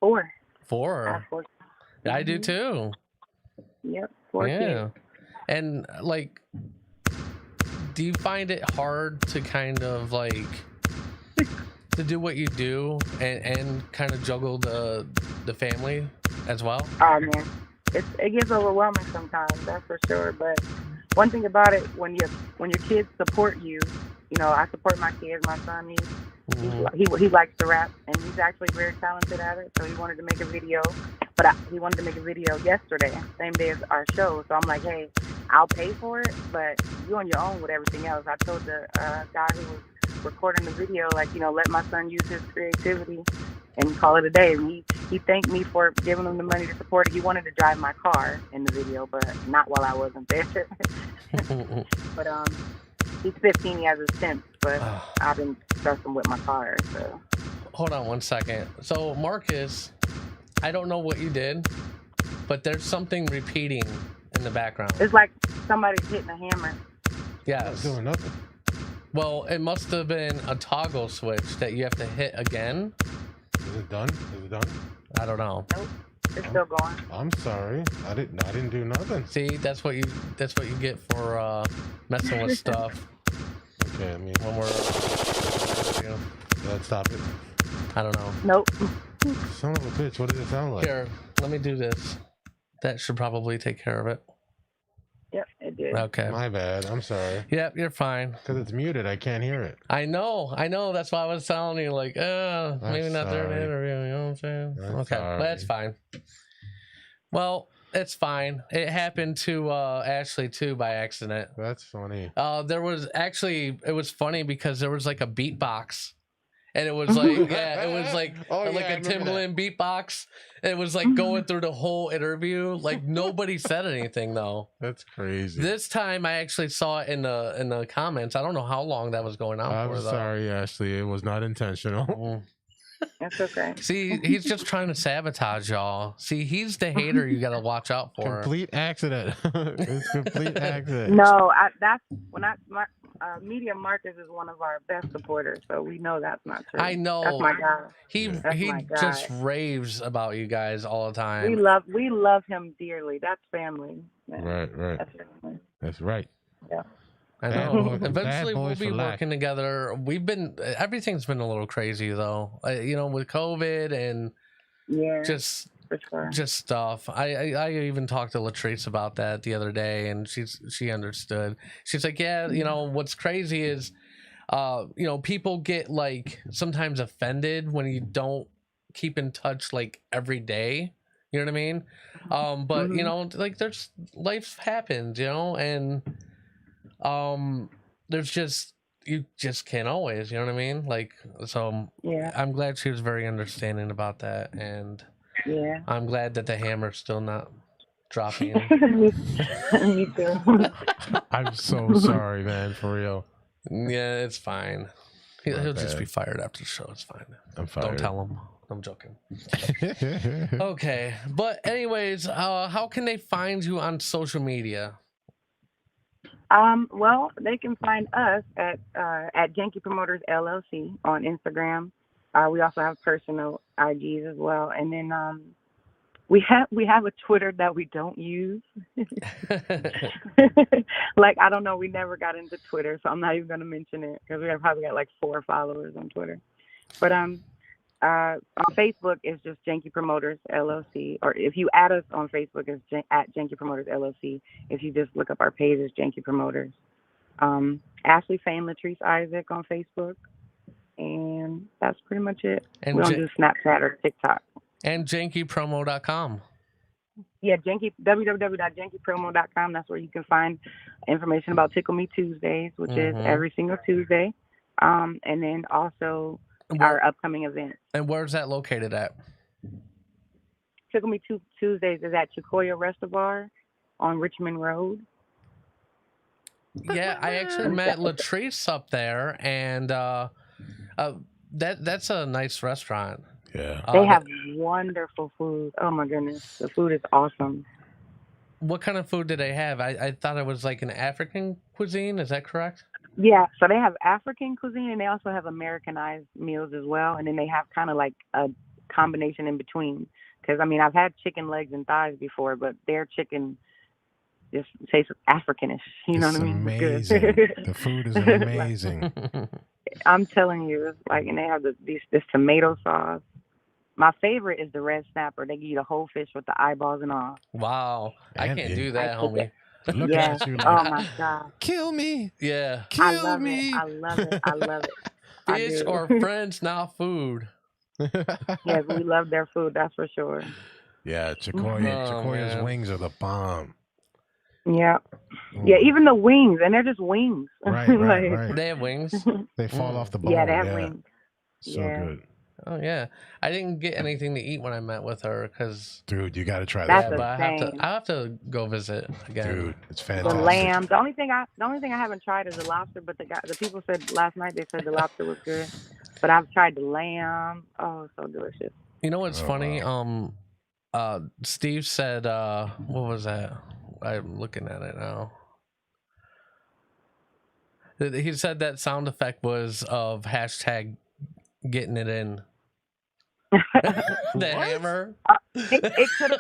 4. I have 4. 4. I do too. Yep, 4 kids. And like, do you find it hard to kind of like to do what you do and kind of juggle the family as well? Oh man, it gets overwhelming sometimes, that's for sure. But one thing about it, when your kids support you, you know, I support my kids. My son, he likes to rap, and he's actually very talented at it. So he wanted to make a video, but he wanted to make a video yesterday, same day as our show. So I'm like, hey, I'll pay for it, but you on your own with everything else. I told the guy who was recording the video, like, you know, let my son use his creativity and call it a day. And he thanked me for giving him the money to support it. He wanted to drive my car in the video, but not while I wasn't there. But he's 15, he has his temp, but I've been stressing with my car. So hold on one second. So Marcus, I don't know what you did, but there's something repeating in the background. It's like somebody's hitting a hammer. Yes. Doing nothing. Well, it must have been a toggle switch that you have to hit again. Is it done? Is it done? I don't know. Nope. It's still going. I'm sorry. I didn't do nothing. See, that's what you get for messing with stuff. Okay, I mean, When we're let's stop it. I don't know. Nope. Son of a bitch, what does it sound like? Here, let me do this. That should probably take care of it. Yep, it did. Okay. My bad. I'm sorry. Yep, you're fine. Because it's muted, I can't hear it. I know. That's why I was telling you, like, maybe not during the sorry. interview. You know what I'm saying? I'm Okay, sorry. but that's fine. Well, it's fine. It happened to Ashley too by accident. That's funny. It was funny because there was like a beatbox. And it was like, it was like Oh, like yeah, I a remember Timbaland beatbox. It was like going through the whole interview. Like nobody said anything though. That's crazy. This time I actually saw it in the comments. I don't know how long that was going on I'm for though. sorry, Ashley. It was not intentional. Mm. It's okay. See, he's just trying to sabotage y'all. See, he's the hater you got to watch out for. Complete accident. It's complete accident. No, Media Marcus is one of our best supporters, so we know that's not true. I know. That's my guy. He my guy. just raves about you guys all the time. We love him dearly. That's family. Man. Right. That's family. That's right. Yeah. I Bad know. boy- Eventually, bad we'll boys be for life. working together. Everything's been a little crazy though. You know, with COVID and Yeah. just for sure. just stuff. I even talked to Latrice about that the other day, and she understood. She's like, yeah, you know, what's crazy is, you know, people get like sometimes offended when you don't keep in touch like every day. You know what I mean? But you know, like there's life happens, you know, and there's just you just can't always, you know what I mean? Like, so Yeah. I'm glad she was very understanding about that, and Yeah. I'm glad that the hammer's still not dropping. Me too. I'm so sorry, man. For real. Yeah, it's fine. He'll just bad. be fired after the show. It's fine. I'm fired. Don't tell him. I'm joking. Okay, but anyways, how can they find you on social media? Well, they can find us at Janky Promoters LLC on Instagram. We also have personal IGs as well, and then we have a Twitter that we don't use. Like, I don't know, we never got into Twitter, so I'm not even gonna mention it because we probably got like 4 followers on Twitter. But on Facebook it's just Janky Promoters LLC, or if you add us on Facebook, it's at Janky Promoters LLC. If you just look up our page, it's Janky Promoters. Ashley Fane Latrice Isaac on Facebook, and that's pretty much it. And we don't do Snapchat or TikTok. And jankypromo.com. Yeah, www.jankypromo.com. That's where you can find information about Tickle Me Tuesdays, which is every single Tuesday. and then also our upcoming events. And where's that located at? Took Me Tuesdays is at Chicoya Restaurant on Richmond Road. Yeah, I actually met Latrice up there, and that's a nice restaurant. Yeah. They have wonderful food. Oh my goodness, the food is awesome. What kind of food do they have? I thought it was like an African cuisine. Is that correct? Yeah, so they have African cuisine and they also have Americanized meals as well. And then they have kind of like a combination in between. Because, I mean, I've had chicken legs and thighs before, but their chicken just tastes Africanish. You know what I mean? Amazing. The food is amazing. I'm telling you, it's like, and they have this tomato sauce. My favorite is the red snapper. They give you the whole fish with the eyeballs and all. Wow. I can't do that, homie. Look Yes. at you. Like, Oh my God. kill me. Yeah. I love it. I love it. I love it. I Fish do. or friends, not food. Yes, we love their food. That's for sure. Yeah, Chicoya's man. wings are the bomb. Yeah. Yeah, even the wings, and they're just wings. Right, Like, right. They have wings. They fall off the bone. Yeah, they have wings. So Yeah. good. Oh yeah, I didn't get anything to eat when I met with her because. Dude, you got to try That's that. But insane. I have to go visit again. Dude, it's The fantastic. lamb. The only thing I haven't tried is the lobster, but the people said last night they said the lobster was good. But I've tried the lamb. Oh, so delicious. You know what's Oh, funny? Steve said, what was that? I'm looking at it now. He said that sound effect was of hashtag getting it in. The hammer. It could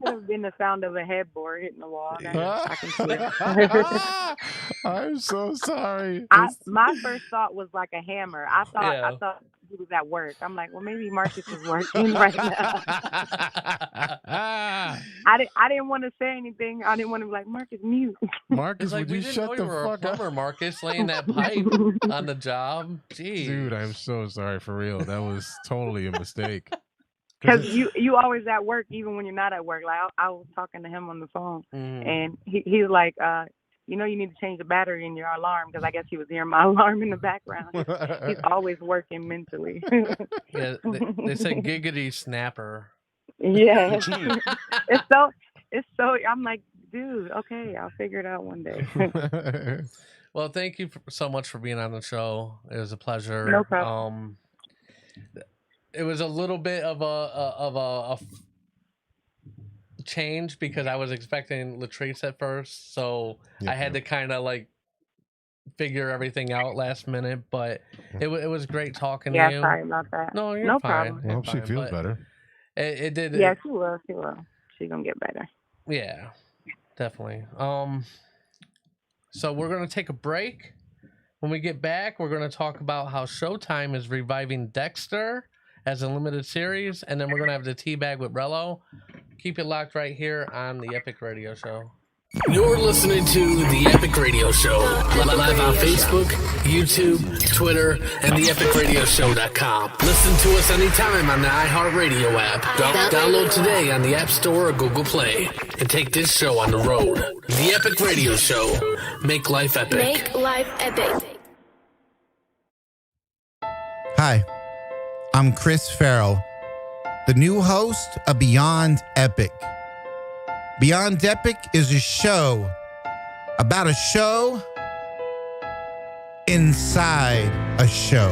have been the sound of a headboard hitting the wall. I can see it. I'm so sorry. My first thought was like a hammer. I Yeah. thought he was at work. I'm like, well, maybe Marcus is working right now. I didn't want to say anything. I didn't want to be like, Marcus, mute. Marcus, It's like would we you didn't shut know the you were a fuck up? plumber, Marcus, laying that pipe on the job. Jeez. Dude, I'm so sorry for real. That was totally a mistake. Because you always at work, even when you're not at work. Like I was talking to him on the phone, and he's like, you need to change the battery in your alarm, because I guess he was hearing my alarm in the background. He's always working mentally. Yeah, they say giggity snapper. Yeah. It's so. I'm like, dude, okay, I'll figure it out one day. Well, thank you so much for being on the show. It was a pleasure. No problem. It was a little bit of a change because I was expecting Latrice at first, so I had to kind of like figure everything out last minute. But it was great talking to you. Yeah, sorry about that. No, you're no fine. problem. You're I hope she fine, feels but better. It did. Yeah, she will. She will. She's gonna get better. Yeah, definitely. So we're gonna take a break. When we get back, we're gonna talk about how Showtime is reviving Dexter as a limited series, and then we're gonna have the Tea Bag with Rello. Keep it locked right here on the Epic Radio Show. You're listening to The Epic Radio Show, live on Facebook, YouTube, Twitter, and theepicradioshow.com. Listen to us anytime on the iHeartRadio app. Download today on the App Store or Google Play, and take this show on the road. The Epic Radio Show. Make life epic. Make life epic. Hi, I'm Chris Farrell, the new host of Beyond Epic. Beyond Epic is a show about a show inside a show,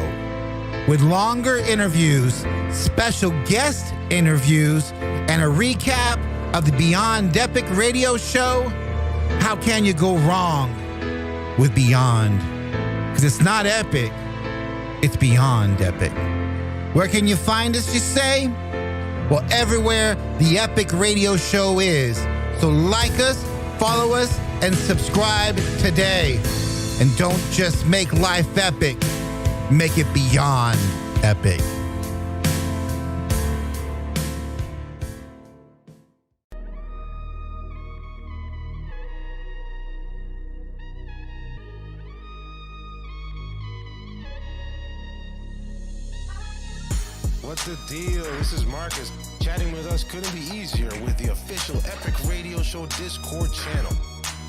with longer interviews, special guest interviews, and a recap of the Beyond Epic radio show. How can you go wrong with Beyond? Because it's not epic, it's Beyond Epic. Where can you find us, you say? Well, everywhere the Epic Radio Show is. So like us, follow us, and subscribe today. And don't just make life epic, make it beyond epic. What's the deal? This is Marcus. Chatting with us couldn't be easier with the official Epic Radio Show Discord channel.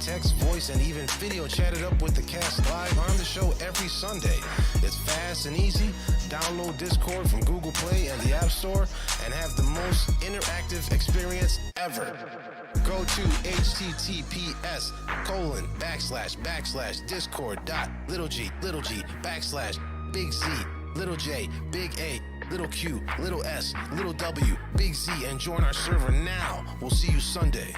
text, voice, and even video chatted up with the cast live on the show every Sunday. It's fast and easy. Download Discord from Google Play and the App Store and have the most interactive experience ever. Go to https://discord.littleg.big.J, and join our server now. We'll see you Sunday.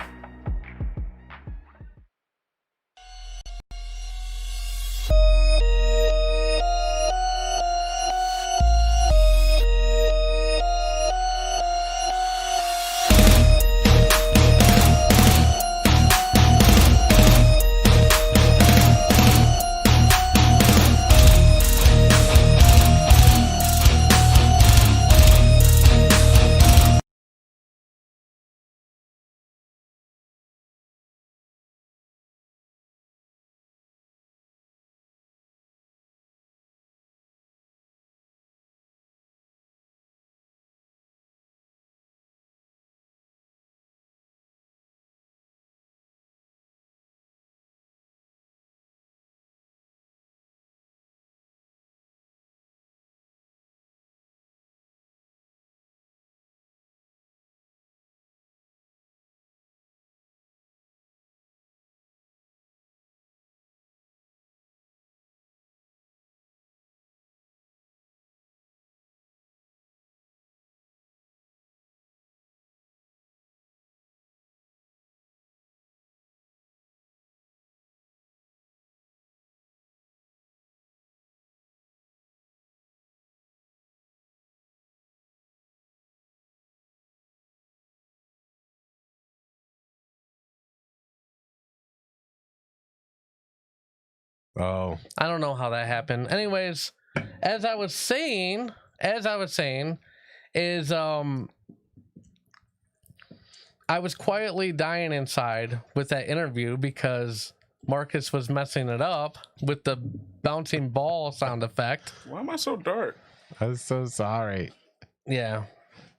I don't know how that happened. Anyways, as I was saying is I was quietly dying inside with that interview because Marcus was messing it up with the bouncing ball sound effect. Why am I so dark? I'm so sorry. Yeah.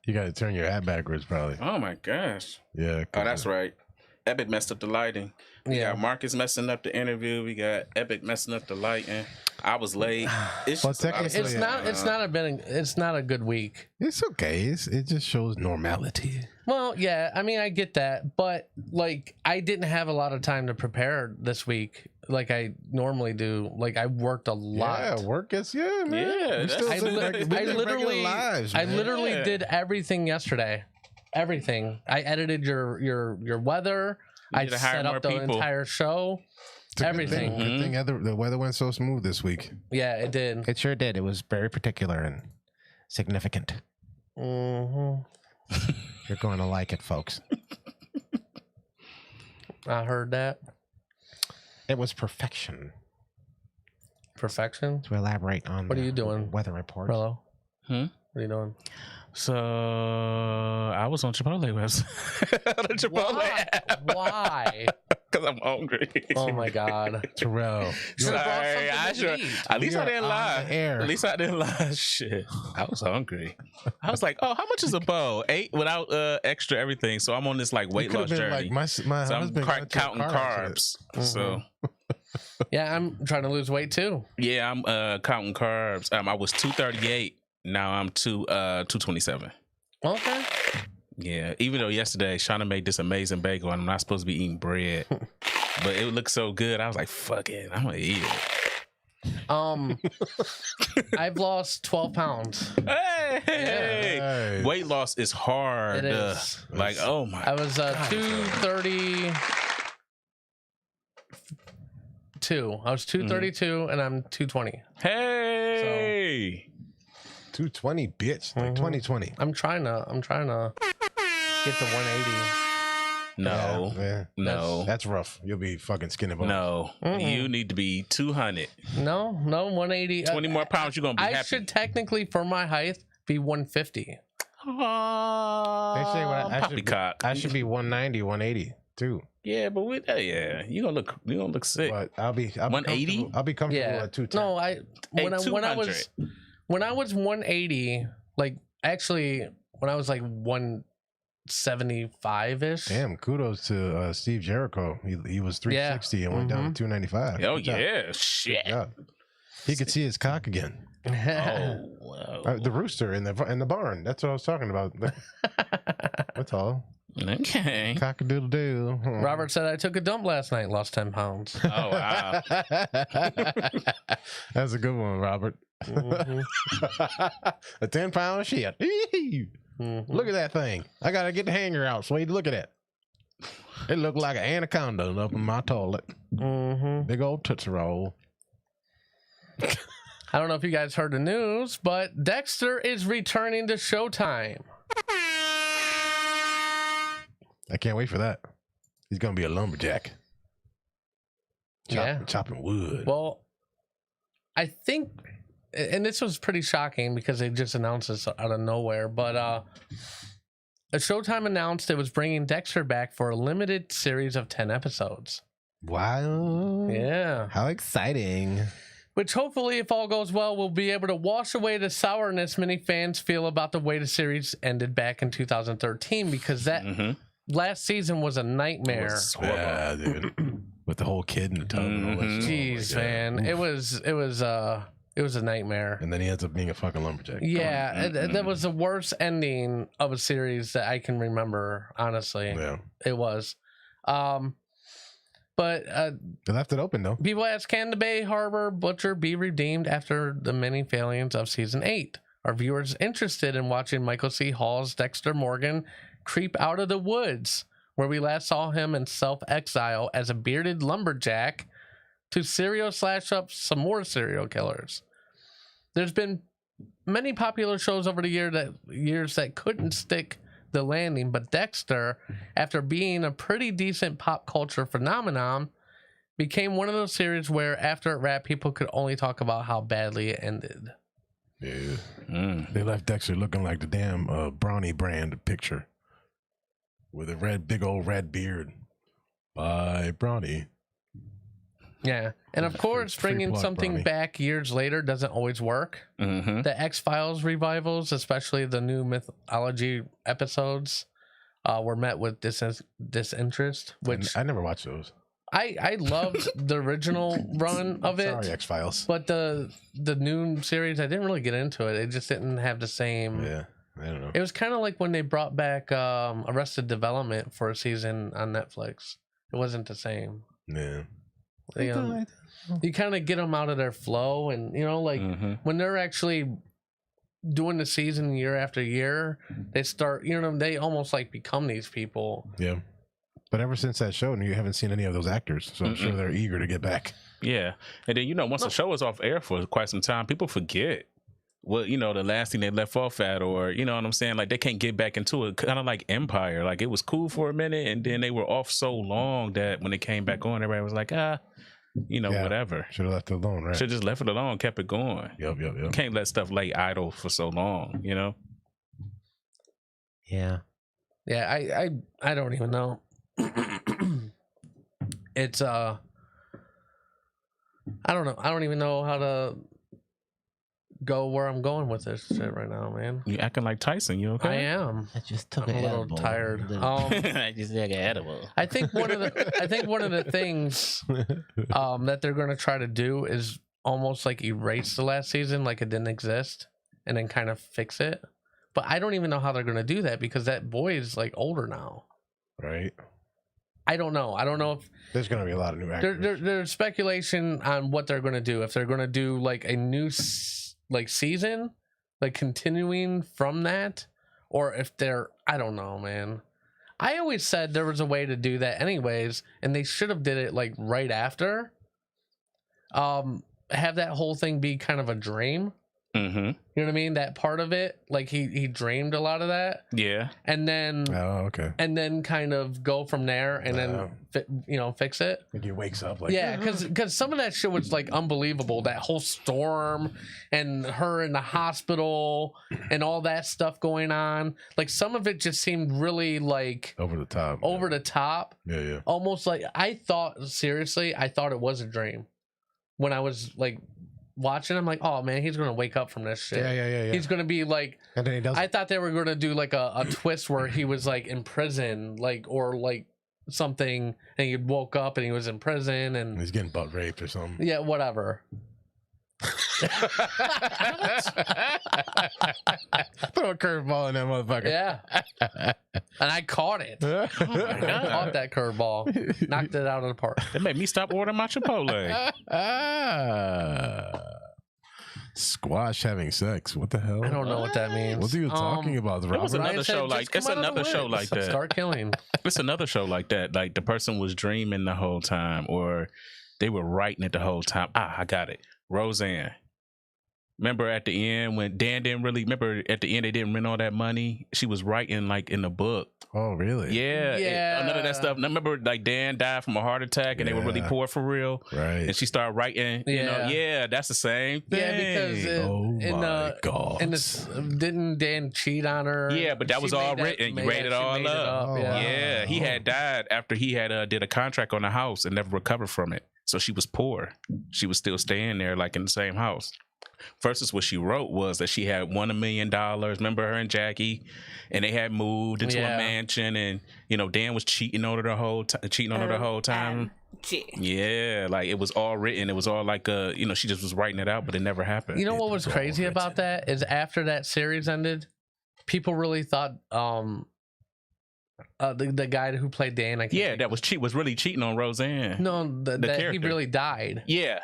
You got to turn your hat backwards, probably. Oh my gosh. Yeah. Oh, that's right. Epic messed up the lighting. We got Marcus messing up the interview. We got Epic messing up the lighting. I was late. It's Well, just a lot of technically, stuff. it's not a good week. It's okay. It just shows normality. Well, yeah, I mean, I get that, but like, I didn't have a lot of time to prepare this week, like I normally do. Like, I worked a lot. Yeah, work is man. Yeah, I literally did everything yesterday. Everything. I edited your weather. I set up the entire show. Everything. Good thing the weather went so smooth this week. Yeah, it did. It sure did. It was very particular and significant. Mm-hmm. You're going to like it, folks. I heard that. It was perfection. Perfection? To elaborate on what are you doing? Weather report. Hello? What are you doing? So I was on Chipotle website. Chipotle app. Why? Because I'm hungry. Oh my God, Terrell. Sorry, at least I didn't lie. At least I didn't lie. Shit, I was hungry. I was like, oh, how much is a bowl? 8 without extra everything. So I'm on this like weight loss journey. Like my so I'm counting carbs. So yeah, I'm trying to lose weight too. Yeah, I'm counting carbs. I was 238. Now I'm 227. Okay. Yeah, even though yesterday Shauna made this amazing bagel and I'm not supposed to be eating bread, but it looked so good. I was like, fuck it, I'm gonna eat it. I've lost 12 pounds. Hey, weight loss is hard. It is. Like, oh my. I was 232. I was 232 and I'm 220. Hey. 220, bitch. Like 2020. I'm trying to get to 180. No. Yeah. No. That's rough. You'll be fucking skinny bones. No. You need to be 200. No, 180. 20 more pounds, you're going to be happy. I should technically, for my height, be 150. They say I should be 190, 180 too. Yeah, but with that, you're gonna look sick. But I'll be 180. I'll be comfortable at 210. No, when I was 180, like actually when I was like 1 75-ish. Damn, kudos to Steve Jericho. He was 360 and went down to 295. Oh yeah, shit. He could see his cock again. Wow. The rooster in the barn. That's what I was talking about. That's all. Okay. Cock-a-doodle-doo. Robert said, I took a dump last night, lost 10 pounds. Oh wow. That's a good one, Robert. A 10-pound shit. Look at that thing. I gotta get the hanger out, Swede. Look at it. It looked like an anaconda up in my toilet. Big old Tootsie Roll. I don't know if you guys heard the news, but Dexter is returning to Showtime. I can't wait for that. He's gonna be a lumberjack. Chopping wood. Well, I think, and this was pretty shocking because they just announced this out of nowhere, but Showtime announced it was bringing Dexter back for a limited series of 10 episodes. Wow. Yeah. How exciting. Which hopefully, if all goes well, we'll be able to wash away the sourness many fans feel about the way the series ended back in 2013, because that last season was a nightmare. Yeah, dude. With the whole kid in the tub. And all that shit. Jeez, man. It was a nightmare. And then he ends up being a fucking lumberjack. Yeah, that was the worst ending of a series that I can remember, honestly. Yeah. It was. But they left it open, though. People ask, can the Bay Harbor Butcher be redeemed after the many failings of season 8? Are viewers interested in watching Michael C. Hall's Dexter Morgan creep out of the woods, where we last saw him in self-exile as a bearded lumberjack, to serial slash up some more serial killers? There's been many popular shows over the years that couldn't stick the landing, but Dexter, after being a pretty decent pop culture phenomenon, became one of those series where after it wrapped, people could only talk about how badly it ended. Yeah. They left Dexter looking like the damn Brawny brand picture with a big old red beard. Bye, Brawny. Yeah, and of course, bringing something back years later doesn't always work. The X-Files revivals, especially the new mythology episodes, were met with disinterest. Which I never watched those. I loved the original run of it. Sorry, X-Files. But the new series, I didn't really get into it. It just didn't have the same. Yeah, I don't know. It was kind of like when they brought back Arrested Development for a season on Netflix. It wasn't the same. Yeah. You kind of get them out of their flow, and like when they're actually doing the season year after year, they start, they almost like become these people. Yeah. But ever since that show, you haven't seen any of those actors, so I'm sure they're eager to get back. Yeah. And then, once the show was off air for quite some time, people forget what, the last thing they left off at, or, you know what I'm saying? Like, they can't get back into it, kind of like Empire. Like, it was cool for a minute, and then they were off so long that when they came back on, everybody was like, whatever. Should have left it alone, right? Should have just left it alone, kept it going. Yep. You can't let stuff lay idle for so long, Yeah. Yeah, I don't even know. It's I don't know. I don't even know how to go where I'm going with this shit right now, man. You acting like Tyson, you okay? I am. I just took I'm a little tired. I just took an edible. I think one of the things that they're going to try to do is almost like erase the last season, like it didn't exist, and then kind of fix it. But I don't even know how they're going to do that, because that boy is like older now. Right. I don't know. I don't know if there's going to be a lot of new actors. There's speculation on what they're going to do. If they're going to do like a new season, like continuing from that, or if I don't know, man. I always said there was a way to do that anyways, and they should have did it like right after. Have that whole thing be kind of a dream. You know what I mean? That part of it, like he dreamed a lot of that. Yeah. And then and then kind of go from there, and then fix it. Like he wakes up like, yeah, because some of that shit was like unbelievable. That whole storm and her in the hospital and all that stuff going on. Like some of it just seemed really like over the top. Yeah. Almost like I thought it was a dream when I was like watching. I'm like, oh man, he's gonna wake up from this shit. Yeah. He's gonna be like, And then he does. I thought they were gonna do like a twist where he was like in prison, like or like something, and he woke up and he was in prison and He's getting butt raped or something. yeah, whatever. Throw a curveball in that motherfucker. Yeah, and I caught it. I caught that curveball, knocked it out of the park. It made me stop ordering my Chipotle. Squash having sex. What the hell? I don't know what that means. What are you talking about? It was Robert? another show like it's another show like that. Start killing. It's another show like that. Like the person was dreaming the whole time, or they were writing it the whole time. I got it. Roseanne. Remember at the end when Dan didn't really remember at the end they didn't win all that money. She was writing like in the book. Oh really? Yeah. None of that stuff. Remember like Dan died from a heart attack and they were really poor for real. Right. And she started writing. You know, that's the same thing. Yeah, because in this didn't Dan cheat on her? Yeah, but that was all written. You made it all up. Yeah. He had died after he had did a contract on the house and never recovered from it. So she was poor. She was still staying there like in the same house. Versus what she wrote was that she had won $1 million. Remember her and Jackie, and they had moved into a mansion, and you know Dan was cheating on her the whole time. Yeah, like it was all written. It was all like you know, she just was writing it out, but it never happened. You know what was crazy about that is after that series ended, people really thought the guy who played Dan, that was really cheating on Roseanne. No, that he really died. Yeah.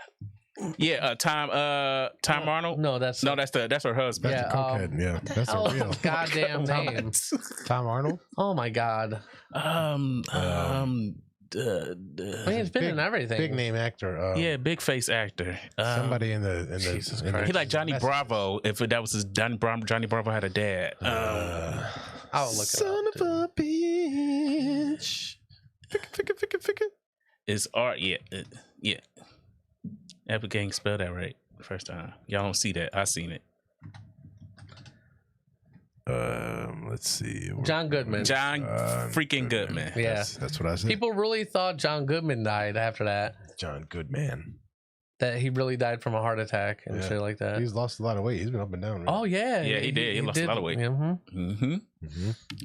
Yeah, Tom Arnold. No, that's her husband. That's the cokehead. Yeah, that's a real goddamn name. Tom Arnold. Oh my god. I mean, it's been in everything. Big name actor. Big face actor. Somebody in the Jesus in the, Christ. He like Johnny Bravo. If that was his Johnny Bravo had a dad. I'll look son it up. of a bitch. Fick it. It's art. Yeah. Epic Gang spelled that right the first time. Y'all don't see that. I seen it. Let's see. John Goodman. John freaking Goodman. Yeah, that's what I said. People really thought John Goodman died after that. John Goodman. That he really died from a heart attack and shit like that. He's lost a lot of weight. He's been up and down. Right? Oh yeah. Yeah, he did. He lost a lot of weight.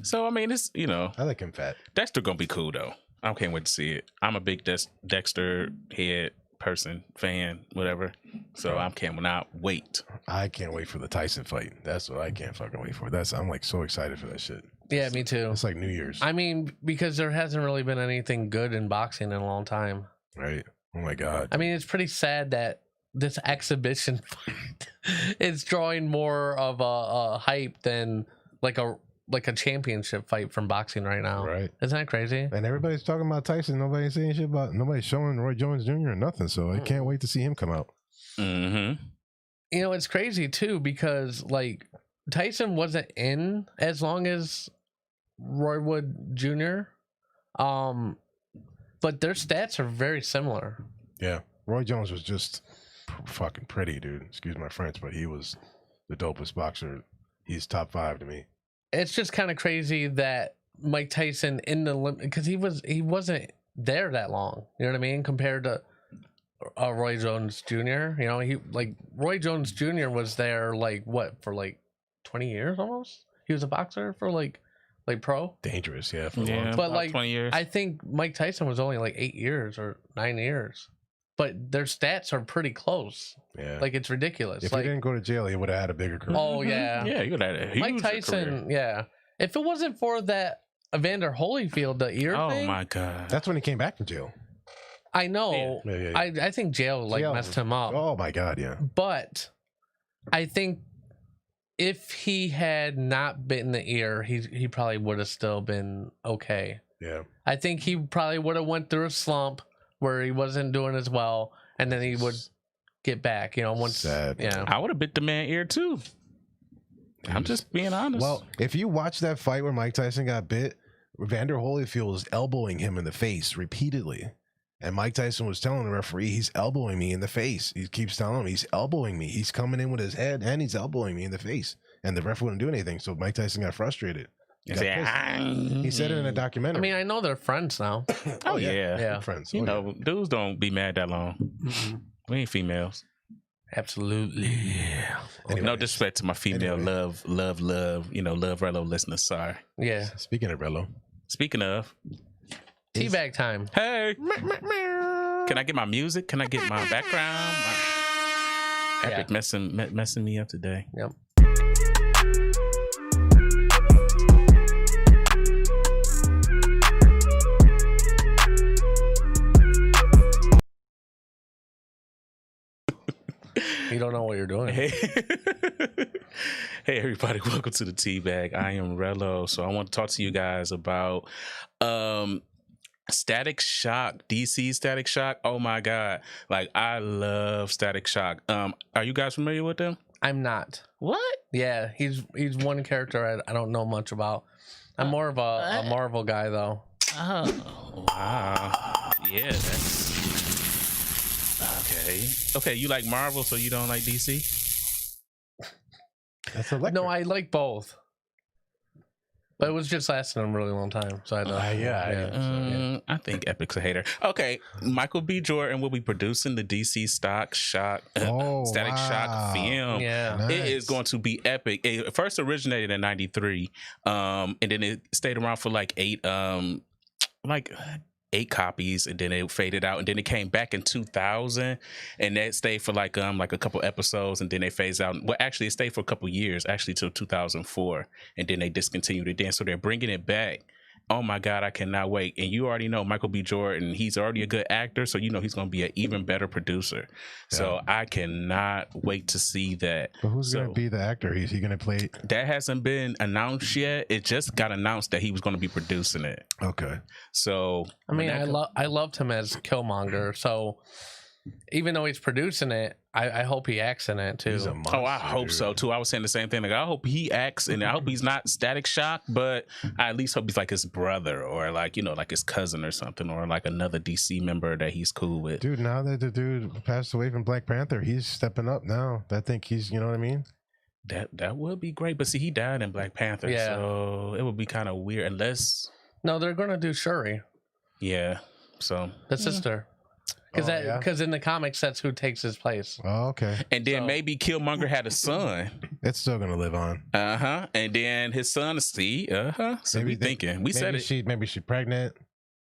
So I mean, it's I like him fat. Dexter gonna be cool though. I can't wait to see it. I'm a big Dexter head person, fan, whatever. So I cannot wait. I can't wait for the Tyson fight. That's what I can't fucking wait for. I'm like so excited for that shit. Yeah, me too. It's like New Year's. I mean, because there hasn't really been anything good in boxing in a long time. Right. Oh my god. I mean, it's pretty sad that this exhibition fight is drawing more of a hype than like a championship fight from boxing right now. Right. Isn't that crazy? And everybody's talking about Tyson. Nobody's saying shit about. Nobody's showing Roy Jones Jr. or nothing. So I can't wait to see him come out. You know, it's crazy too because like Tyson wasn't in as long as Roy Wood Jr. But their stats are very similar. Yeah. Roy Jones was just fucking pretty, dude. Excuse my French, but he was the dopest boxer. He's top 5 to me. It's just kind of crazy that Mike Tyson in the limit because he wasn't there that long. You know what I mean? Compared to Roy Jones Jr. You know, Roy Jones Jr. was there like what for like 20 years almost. He was a boxer for like pro. Dangerous, yeah. But like 20 years. I think Mike Tyson was only like 8 years or 9 years. But their stats are pretty close. Yeah. Like it's ridiculous. If like, he didn't go to jail, he would have had a bigger career. Oh yeah. Yeah, you would have had a huge Mike Tyson, career. yeah. If it wasn't for that Evander Holyfield, the ear thing. Oh my god. That's when he came back from jail. I know. Yeah. I think jail messed him up. Oh my god, yeah. But I think if he had not bitten the ear, he probably would have still been okay. Yeah. I think he probably would have went through a slump where he wasn't doing as well, and then he would get back. You know, once. Sad. Yeah. I would have bit the man ear too. I'm just being honest. Well, if you watch that fight where Mike Tyson got bit, Evander Holyfield was elbowing him in the face repeatedly. And Mike Tyson was telling the referee, he's elbowing me in the face. He keeps telling him he's elbowing me. He's coming in with his head and he's elbowing me in the face. And the ref wouldn't do anything. So Mike Tyson got frustrated. He said it in a documentary. I mean, I know they're friends now. Oh yeah. Yeah. Friends. You know, dudes don't be mad that long. We ain't females. Absolutely. No disrespect to my female Anyway. love, Love Rello listeners. Sorry. Yeah. Speaking of Rello, Speaking of, Teabag time. hey, can I get my music? Can I get my background? Epic messing me up today. Yep. You don't know what you're doing. Hey, hey everybody, welcome to the Tea Bag. I am Rello. So I want to talk to you guys about Static Shock, DC Static Shock. Oh my god. Like, I love Static Shock. Are you guys familiar with them? I'm not. What? Yeah, he's one character I don't know much about. I'm more of a Marvel guy though. Oh, wow. Yeah, that's okay. You like Marvel, so you don't like DC? that's electric. No, I like both. But it was just lasting a really long time. So I think Epic's a hater. Okay, Michael B. Jordan will be producing the DC Static Shock Shock film. Yeah. Nice. It is going to be epic. It first originated in '93, and then it stayed around for like eight copies, and then it faded out, and then it came back in 2000, and that stayed for like a couple episodes, and then they phased out. Well, actually, it stayed for a couple years, actually till 2004, and then they discontinued it. Then so they're bringing it back. Oh my God, I cannot wait! And you already know Michael B. Jordan; he's already a good actor, so you know he's going to be an even better producer. Yeah. So I cannot wait to see that. But who's going to be the actor? Is he going to play? That hasn't been announced yet. It just got announced that he was going to be producing it. Okay. So I mean, I loved him as Killmonger. So even though he's producing it, I hope he acts in it too. Monster, I hope so too. I was saying the same thing. Like, I hope he acts, and I hope he's not Static Shock, but I at least hope he's like his brother, or like like his cousin or something, or like another DC member that he's cool with. Dude, now that the dude passed away from Black Panther, he's stepping up now. I think he's, you know what I mean? That would be great, but see, he died in Black Panther, so it would be kind of weird unless. No, they're gonna do Shuri. Yeah. So the sister. Because in the comics, that's who takes his place. Oh, okay. And then maybe Killmonger had a son. It's still gonna live on. And then his son is So maybe thinking. We said it. Maybe she's pregnant.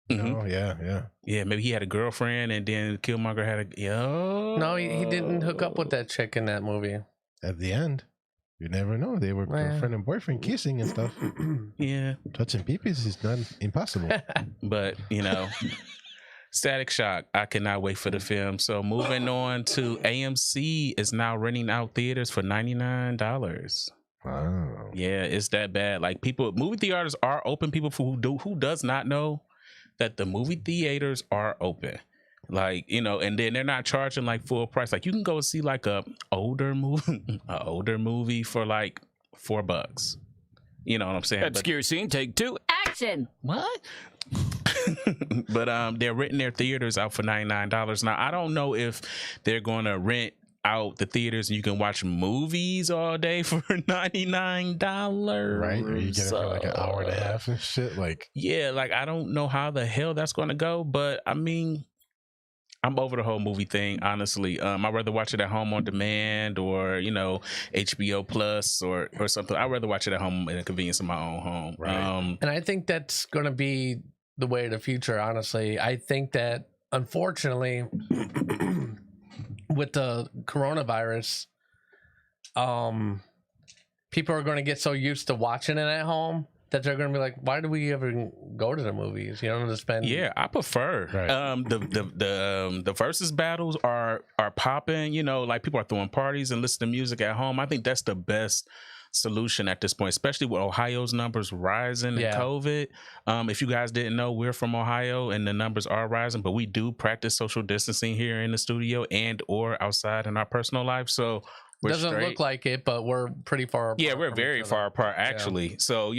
Mm-hmm. Oh yeah. Yeah, maybe he had a girlfriend, and then Killmonger had a. No, he didn't hook up with that chick in that movie. At the end, you never know. They were girlfriend and boyfriend kissing and stuff. Yeah. Touching peepees is not impossible. But Static Shock, I cannot wait for the film. So moving on to AMC is now renting out theaters for $99. Wow. Yeah, it's that bad. Like, movie theaters are open. People who does not know that the movie theaters are open. Like, and then they're not charging like full price. Like, you can go see like a older movie for like $4. You know what I'm saying? Obscure scene, take 2. Action. What? But they're renting their theaters out for $99. Now, I don't know if they're going to rent out the theaters and you can watch movies all day for $99. Right? Or you get it for like an hour and a half and shit. Like, yeah, like, I don't know how the hell that's going to go, but I mean, I'm over the whole movie thing, honestly. I'd rather watch it at home on demand, or HBO Plus or something. I'd rather watch it at home in the convenience of my own home. Right. And I think that's going to be the way of the future. Honestly, I think that unfortunately, with the coronavirus, people are going to get so used to watching it at home that they're going to be like, why do we ever go to the movies? You know, to spend. Yeah, I prefer. Right. The versus battles are popping. Like, people are throwing parties and listening to music at home. I think that's the best solution at this point, especially with Ohio's numbers rising in COVID. If you guys didn't know, we're from Ohio and the numbers are rising, but we do practice social distancing here in the studio and or outside in our personal life. So doesn't look like it, but we're pretty far apart. Yeah, we're very far apart, actually. Yeah. So,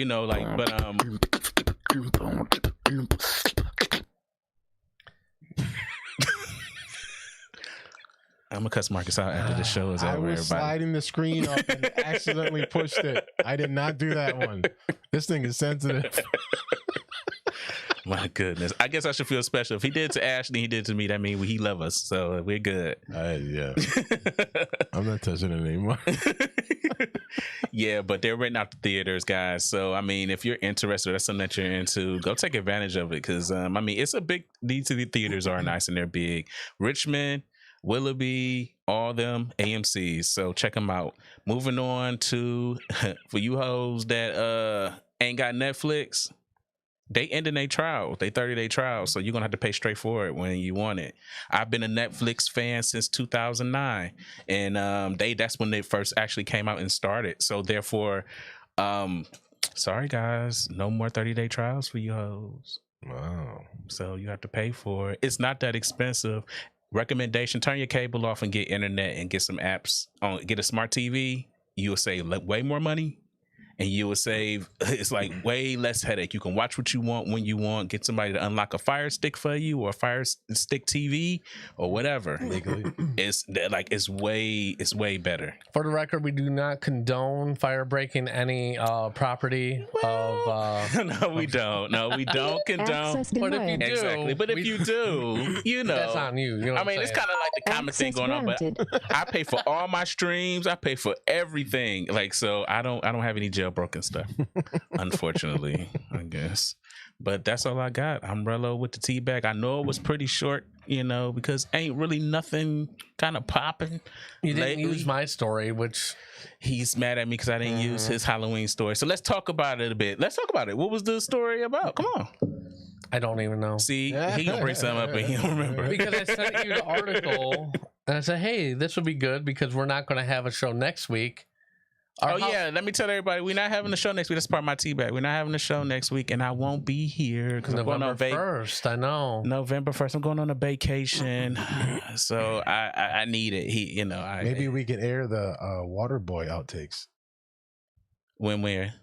but I'm gonna cuss Marcus out after the show is over. I was sliding the screen up and accidentally pushed it. I did not do that one. This thing is sensitive. My goodness. I guess I should feel special. If he did to Ashley, he did to me. That means he love us. So we're good. Yeah. I'm not touching it anymore. Yeah, but they're renting out the theaters, guys. So I mean, if you're interested, that's something that you're into, go take advantage of it. Because I mean, it's a big. These theaters are nice and they're big. Richmond, Willoughby, all them AMCs. So check them out. Moving on to for you hoes that ain't got Netflix. They ended their trial, they 30-day trial, so you're gonna have to pay straight for it when you want it. I've been a Netflix fan since 2009, and that's when they first actually came out and started. So therefore, sorry guys, no more 30-day trials for you hoes. Wow. So you have to pay for it. It's not that expensive. Recommendation: turn your cable off and get internet and get some apps on. Get a smart TV. You'll save way more money. And you will save, it's like way less headache. You can watch what you want when you want. Get somebody to unlock a Fire Stick for you, or a Fire Stick TV, or whatever. It's way better. For the record, we do not condone fire breaking any property of. No, we don't. No, we don't condone. Access But if you denied. do, Exactly. But if you do, you know, that's on you. You know I what mean, I'm it's saying? kind of like the common thing Access going on, but granted. I pay for all my streams. I pay for everything. Like, so I don't have any jailbroken stuff, unfortunately, I guess. But that's all I got. I'm Rello with the tea bag. I know it was pretty short, you know, because ain't really nothing kind of popping. You didn't lately. use my story, which He's mad at me because I didn't use his Halloween story. So let's talk about it a bit. Let's talk about it. What was the story about? Come on. I don't even know. See, he gonna bring something up and he don't remember. Because I sent you the article and I said, hey, this would be good because we're not going to have a show next week. Yeah, let me tell everybody, we're not having a show next week. That's part of my tea bag. We're not having a show next week, and I won't be here because I'm going on November 1st, I know. November 1st, I'm going on a vacation, so I need it. Maybe we can air the Water Boy outtakes where?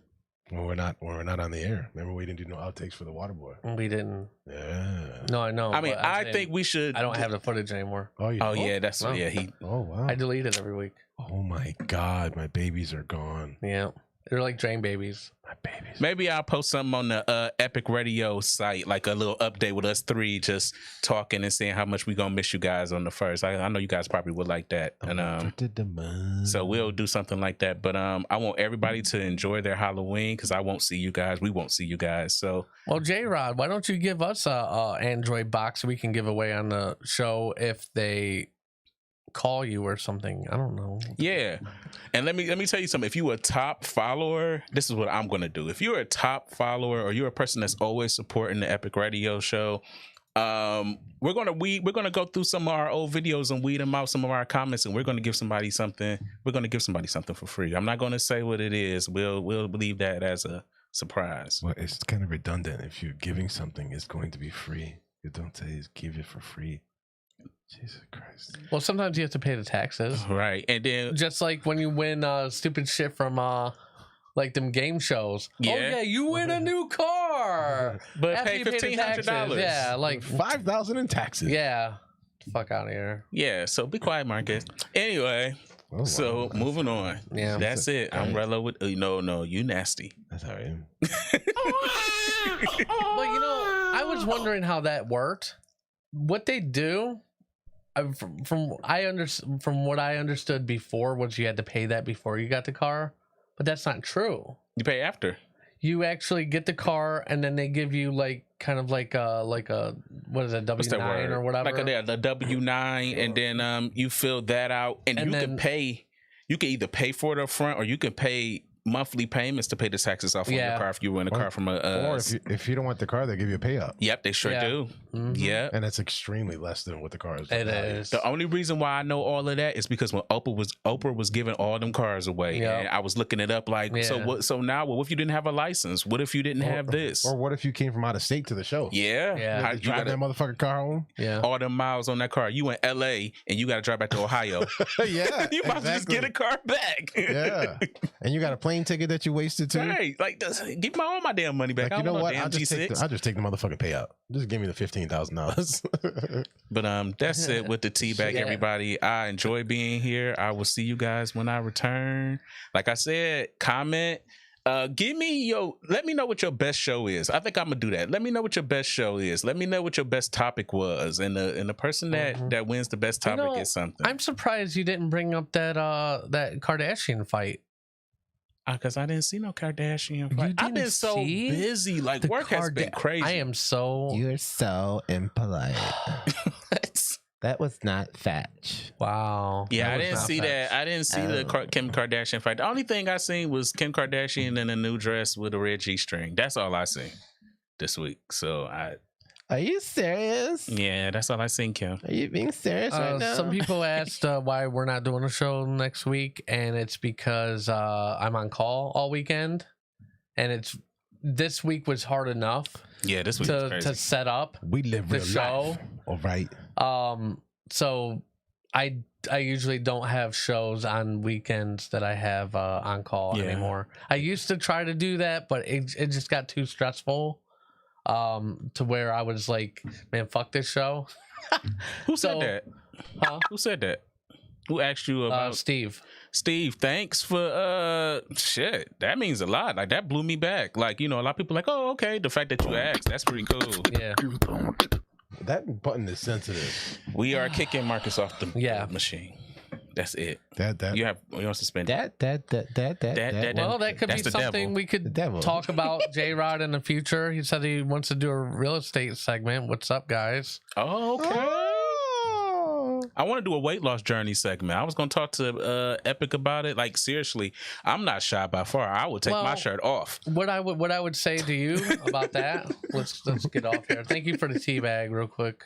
when we're not on the air. Remember, we didn't do no outtakes for the Water Boy. We didn't. Yeah. No, I know. I mean, but I'm I saying think we should. I don't have the footage anymore. Oh, Oh yeah, that's No. yeah. Oh wow. I delete it every week. Oh my God, my babies are gone. Yeah. They're like drain babies. My babies. Maybe I'll post something on the Epic Radio site, like a little update with us three just talking and saying how much we gonna miss you guys on the first. I know you guys probably would like that, and so we'll do something like that. But I want everybody to enjoy their Halloween because I won't see you guys. We won't see you guys. So Well, J-Rod, why don't you give us a Android box we can give away on the show if they call you or something? I don't know. yeah, and let me tell you something. If you're a top follower, this is what I'm gonna do. If you're a top follower or you're a person that's always supporting the Epic Radio Show, we're gonna go through some of our old videos and weed them out, some of our comments, and we're gonna give somebody something. We're gonna give somebody something for free. I'm not gonna say what it is. We'll leave that as a surprise. Well, it's kind of redundant. If you're giving something, it's going to be free. You don't say give it for free. Jesus Christ. Well, sometimes you have to pay the taxes. Right. And then Just like when you win stupid shit from like them game shows. Yeah. Oh yeah, you win a new car. but After pay you the taxes. $1,500. Yeah, like $5,000 in taxes. yeah. Fuck out of here. Yeah, so be quiet, Marcus. Anyway, Oh, wow. so moving on. Yeah. That's it. I'm Rello with no, you nasty. That's how I am. Well, you know, I was wondering how that worked. What they do, from what I understood before, was you had to pay that before you got the car, but that's not true. You pay after. You actually get the car, and then they give you like kind of like a what is it, What's that W-9 word? or whatever. Like the W-9, and then you fill that out, and you can pay. You can either pay for it up front, or you can pay monthly payments to pay the taxes off on your car if you win a car from a. Or if you don't want the car, they give you a payout. Yep, they sure do. Mm-hmm. Yeah, and it's extremely less than what the car is. It is. The only reason why I know all of that is because when Oprah was giving all them cars away, and I was looking it up. Like, so what? So now, what if you didn't have a license? What if you didn't have this? Or what if you came from out of state to the show? Yeah, How, you drive that motherfucking car home. Yeah, all them miles on that car. You in L.A. and you got to drive back to Ohio. Yeah, you might as well just get a car back. Yeah, and you got a plane ticket that you wasted too. Right, like give all my damn money back. Like, you know what? I'll just take the motherfucking payout. Just give me the $15,000. But that's it with the tea bag, everybody. I enjoy being here. I will see you guys when I return. Like I said, comment. Let me know what your best show is. I think I'm gonna do that. Let me know what your best show is. Let me know what your best topic was, and the person that wins the best topic is something. I'm surprised you didn't bring up that Kardashian fight. Because I didn't see no Kardashian fight. I've been so busy. Like work has been crazy. You're so impolite. That was not fetch. Wow. Yeah, I didn't see that. I didn't see the Kim Kardashian fight. The only thing I seen was Kim Kardashian in a new dress with a red G-string. That's all I seen this week. So Are you serious? Yeah, that's all I seen, Kim. Are you being serious right now? Some people asked why we're not doing a show next week, and it's because I'm on call all weekend, and this week was hard enough. Yeah, this week was crazy. To set up. We live the real show. life. All right. So I usually don't have shows on weekends that I have on call anymore. I used to try to do that, but it just got too stressful. To where I was like, man, fuck this show. Who said that? Huh? Who said that? Who asked you about Steve? Steve, thanks for shit. That means a lot. Like that blew me back. Like, a lot of people are like, oh, okay. The fact that you asked, that's pretty cool. Yeah. That button is sensitive. We are kicking Marcus off the machine. That's it. You want suspended. Well, that could be something we could talk about. J-Rod in the future. He said he wants to do a real estate segment. What's up, guys? Oh, okay. I want to do a weight loss journey segment. I was going to talk to Epic about it. Like seriously, I'm not shy by far. I would take my shirt off. What I would say to you about that. let's get off here. Thank you for the tea bag, real quick.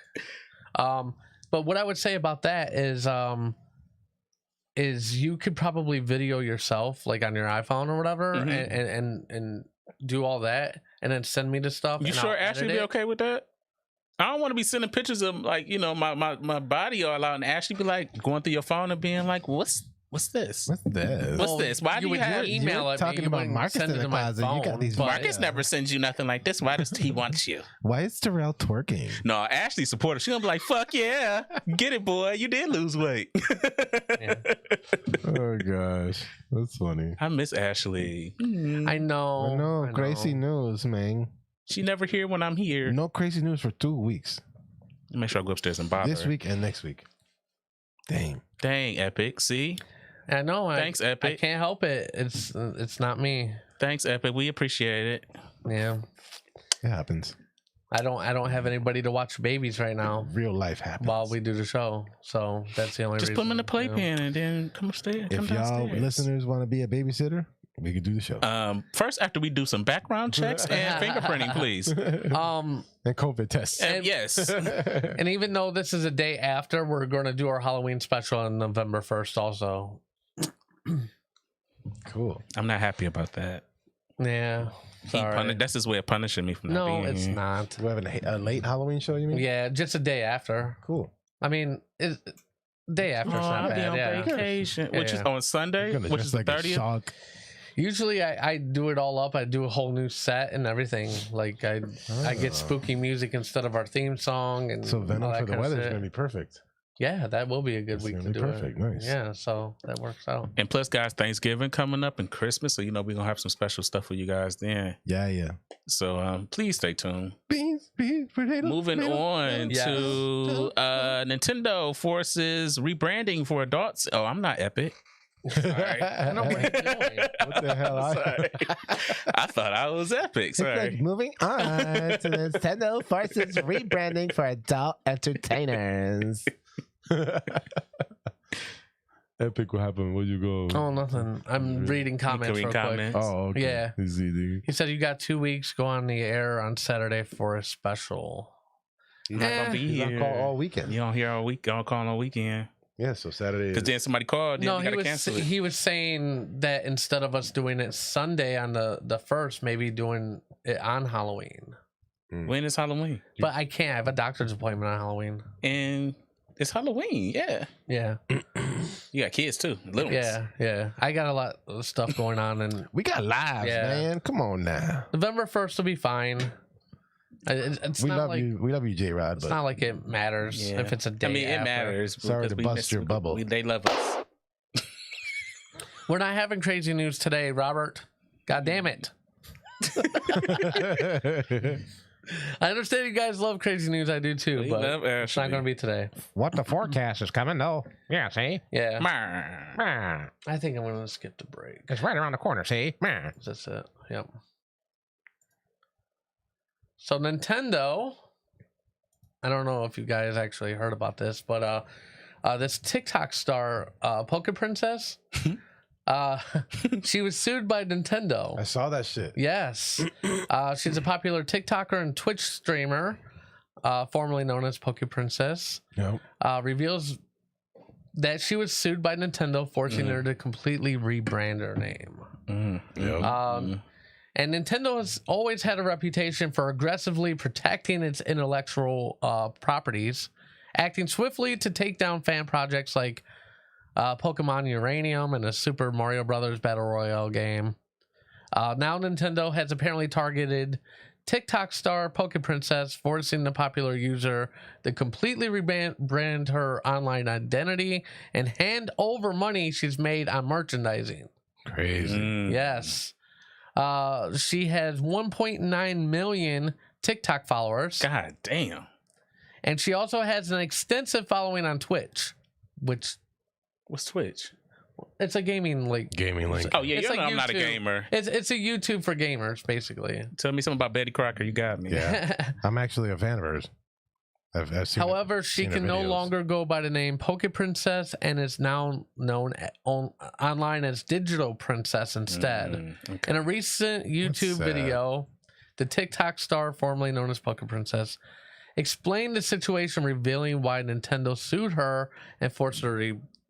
But what I would say about that is you could probably video yourself like on your iPhone or whatever, and do all that, and then send me the stuff. You sure Ashley be okay with that? I don't want to be sending pictures of like my body all out, and Ashley be like going through your phone and being like, "What's this? What's this? What's this? Why do you have email it? Talking about Marcus in the closet. You got these. Marcus never sends you nothing like this. Why does he want you? Why is Terrell twerking? No, Ashley supporter. She gonna be like, "Fuck yeah, get it, boy. You did lose weight." Oh gosh, that's funny. I miss Ashley. I know. Crazy news, man. She never here when I'm here. No crazy news for 2 weeks. Make sure I go upstairs and bother this her. week and next week. Dang, Epic. See, I know. Thanks, Epic. I can't help it. It's not me. Thanks, Epic. We appreciate it. Yeah, it happens. I don't have anybody to watch babies right now. Real life happens while we do the show, so that's the only reason. Just put them in the playpen and then come upstairs. If y'all listeners want to be a babysitter, we could do the show. First, after we do some background checks and fingerprinting, please. And COVID tests. Yes. And even though this is a day after, we're going to do our Halloween special on November 1st also. Cool. I'm not happy about that. Yeah. That's his way of punishing me for not being here. No, it's not. We're having a late Halloween show, you mean? Yeah, just a day after. Cool. I mean, day after is not I'll bad. be on vacation, which is on Sunday, which is the 30th. Usually I do it all up. I do a whole new set and everything. Like I get spooky music instead of our theme song, and so Venom for the weather is gonna be perfect. Yeah, that will be a good week to do perfect. Nice. Yeah, so that works out. And plus, guys, Thanksgiving coming up and Christmas, so we're gonna have some special stuff for you guys then. Yeah. So please stay tuned. Beans, potatoes. Moving on to Nintendo forces rebranding for adults. Oh, I'm not Epic. Sorry. I know what you're doing. What the hell? I thought I was Epic. Sorry. Like moving on to Nintendo forces rebranding for adult entertainers. Epic, what happened? Where'd you go? Oh, nothing. I'm reading comments real quick. Oh, okay. Yeah. Easy. He said you got 2 weeks. Go on the air on Saturday for a special. You're not gonna be here. On call all weekend. You don't hear all week. Don't call all weekend. Yeah, so Saturday. Because then somebody called. No, we gotta cancel it. He was saying that instead of us doing it Sunday on the 1st, maybe doing it on Halloween. When is Halloween? But I can't. I have a doctor's appointment on Halloween. And it's Halloween. Yeah. You got kids too. Little ones. Yeah. I got a lot of stuff going on, and we got lives, man. Come on now. November 1st will be fine. We love you, J-Rod. It's not like it matters if it's a day. I mean, it after. matters. Sorry to bust your bubble. They love us. We're not having crazy news today, Robert. God damn it. I understand you guys love crazy news. I do too, We but love it's not Ashley. going to be today. What the forecast is coming, though. Yeah, see? Yeah. Meh. I think I'm going to skip the break. It's right around the corner, see? Meh. That's it. Yep. So Nintendo, I don't know if you guys actually heard about this, but this TikTok star, Poke Princess, she was sued by Nintendo. I saw that shit. Yes. She's a popular TikToker and Twitch streamer, formerly known as Poke Princess. Yep. Reveals that she was sued by Nintendo, forcing her to completely rebrand her name. Yep. And Nintendo has always had a reputation for aggressively protecting its intellectual properties, acting swiftly to take down fan projects like Pokemon Uranium and a Super Mario Brothers Battle Royale game. Now Nintendo has apparently targeted TikTok star Poke Princess, forcing the popular user to completely rebrand her online identity and hand over money she's made on merchandising. Crazy. Yes. She has 1.9 million TikTok followers. God damn. And she also has an extensive following on Twitch, which What's Twitch? it's a gaming link. Gaming link. Oh yeah, It's you know like I'm not a YouTube. gamer. It's a YouTube for gamers, basically. Tell me something about Betty Crocker. You got me. Yeah. I'm actually a fan of hers. I've seen However, she seen her can no videos. longer go by the name Poke Princess and is now known online as Digital Princess instead. Okay. In a recent YouTube sad. video, the TikTok star, formerly known as Poke Princess, explained the situation, revealing why Nintendo sued her and forced her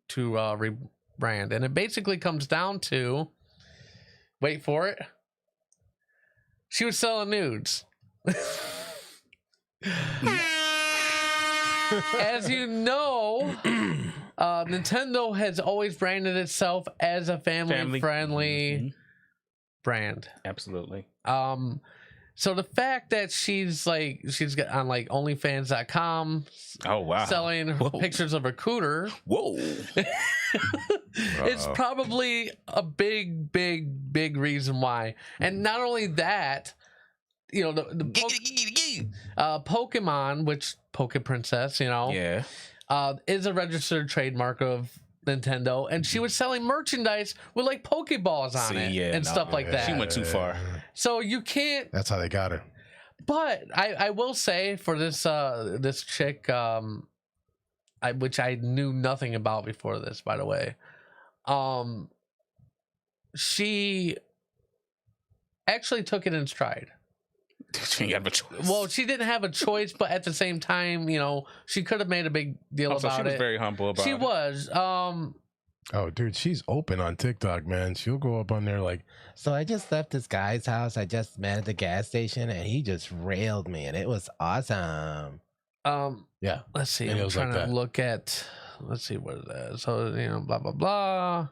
to rebrand. And it basically comes down to, wait for it, she was selling nudes. As you know, Nintendo has always branded itself as a family-friendly brand. Absolutely. So the fact that she's got on like OnlyFans.com, Oh wow. selling pictures of her cooter, Whoa. it's probably a big reason why. And not only that, you know, the Pokemon, which Poke Princess, you know, Yeah. is a registered trademark of Nintendo, and she was selling merchandise with like Pokeballs on it and stuff like that. She went too far. So you can't. That's how they got her. But I will say for this this chick, which I knew nothing about before this, by the way, she actually took it in stride. She ain't got a choice. Well, she didn't have a choice, but at the same time, you know, she could have made a big deal Also, about she was it. very humble about She it. was. Oh, dude, she's open on TikTok, man. She'll go up on there like, So I just left this guy's house I just met at the gas station, and he just railed me, and it was awesome. yeah. Let's see. And it I'm was trying like to that. look at. Let's see what it is. So you know, blah blah blah.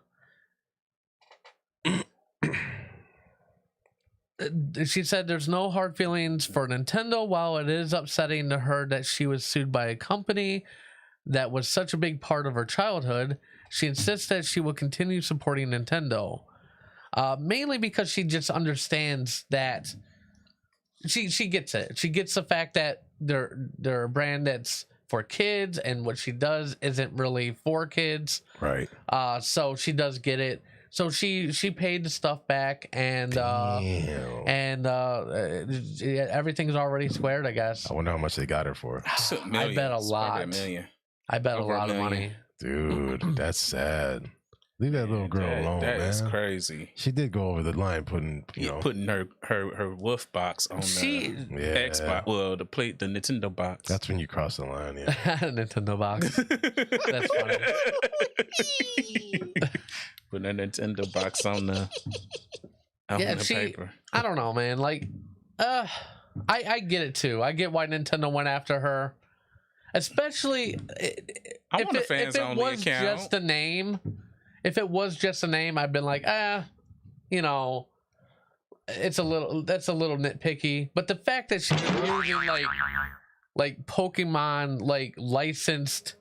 She said there's no hard feelings for Nintendo, while it is upsetting to her that she was sued by a company that was such a big part of her childhood. She insists that she will continue supporting Nintendo, mainly because she just understands that she gets it. She gets the fact that they're a brand that's for kids, and what she does isn't really for kids. Right. So she does get it. So she paid the stuff back, and everything's already squared, I guess. I wonder how much they got her for. I bet a lot. I bet Over a a lot of million. money. Dude, that's sad. Leave that little girl alone, That man. is crazy. She did go over the line, putting Putting her wolf box on the Yeah. Xbox. Well, the Nintendo box. That's when you cross the line. Yeah. Nintendo box. That's funny. Putting a Nintendo box on the paper. I don't know, man. Like, I get it too. I get why Nintendo went after her, especially I want a fans if it only was account. just a name. If it was just a name, I'd been like, you know, that's a little nitpicky. But the fact that she's using like Pokemon like licensed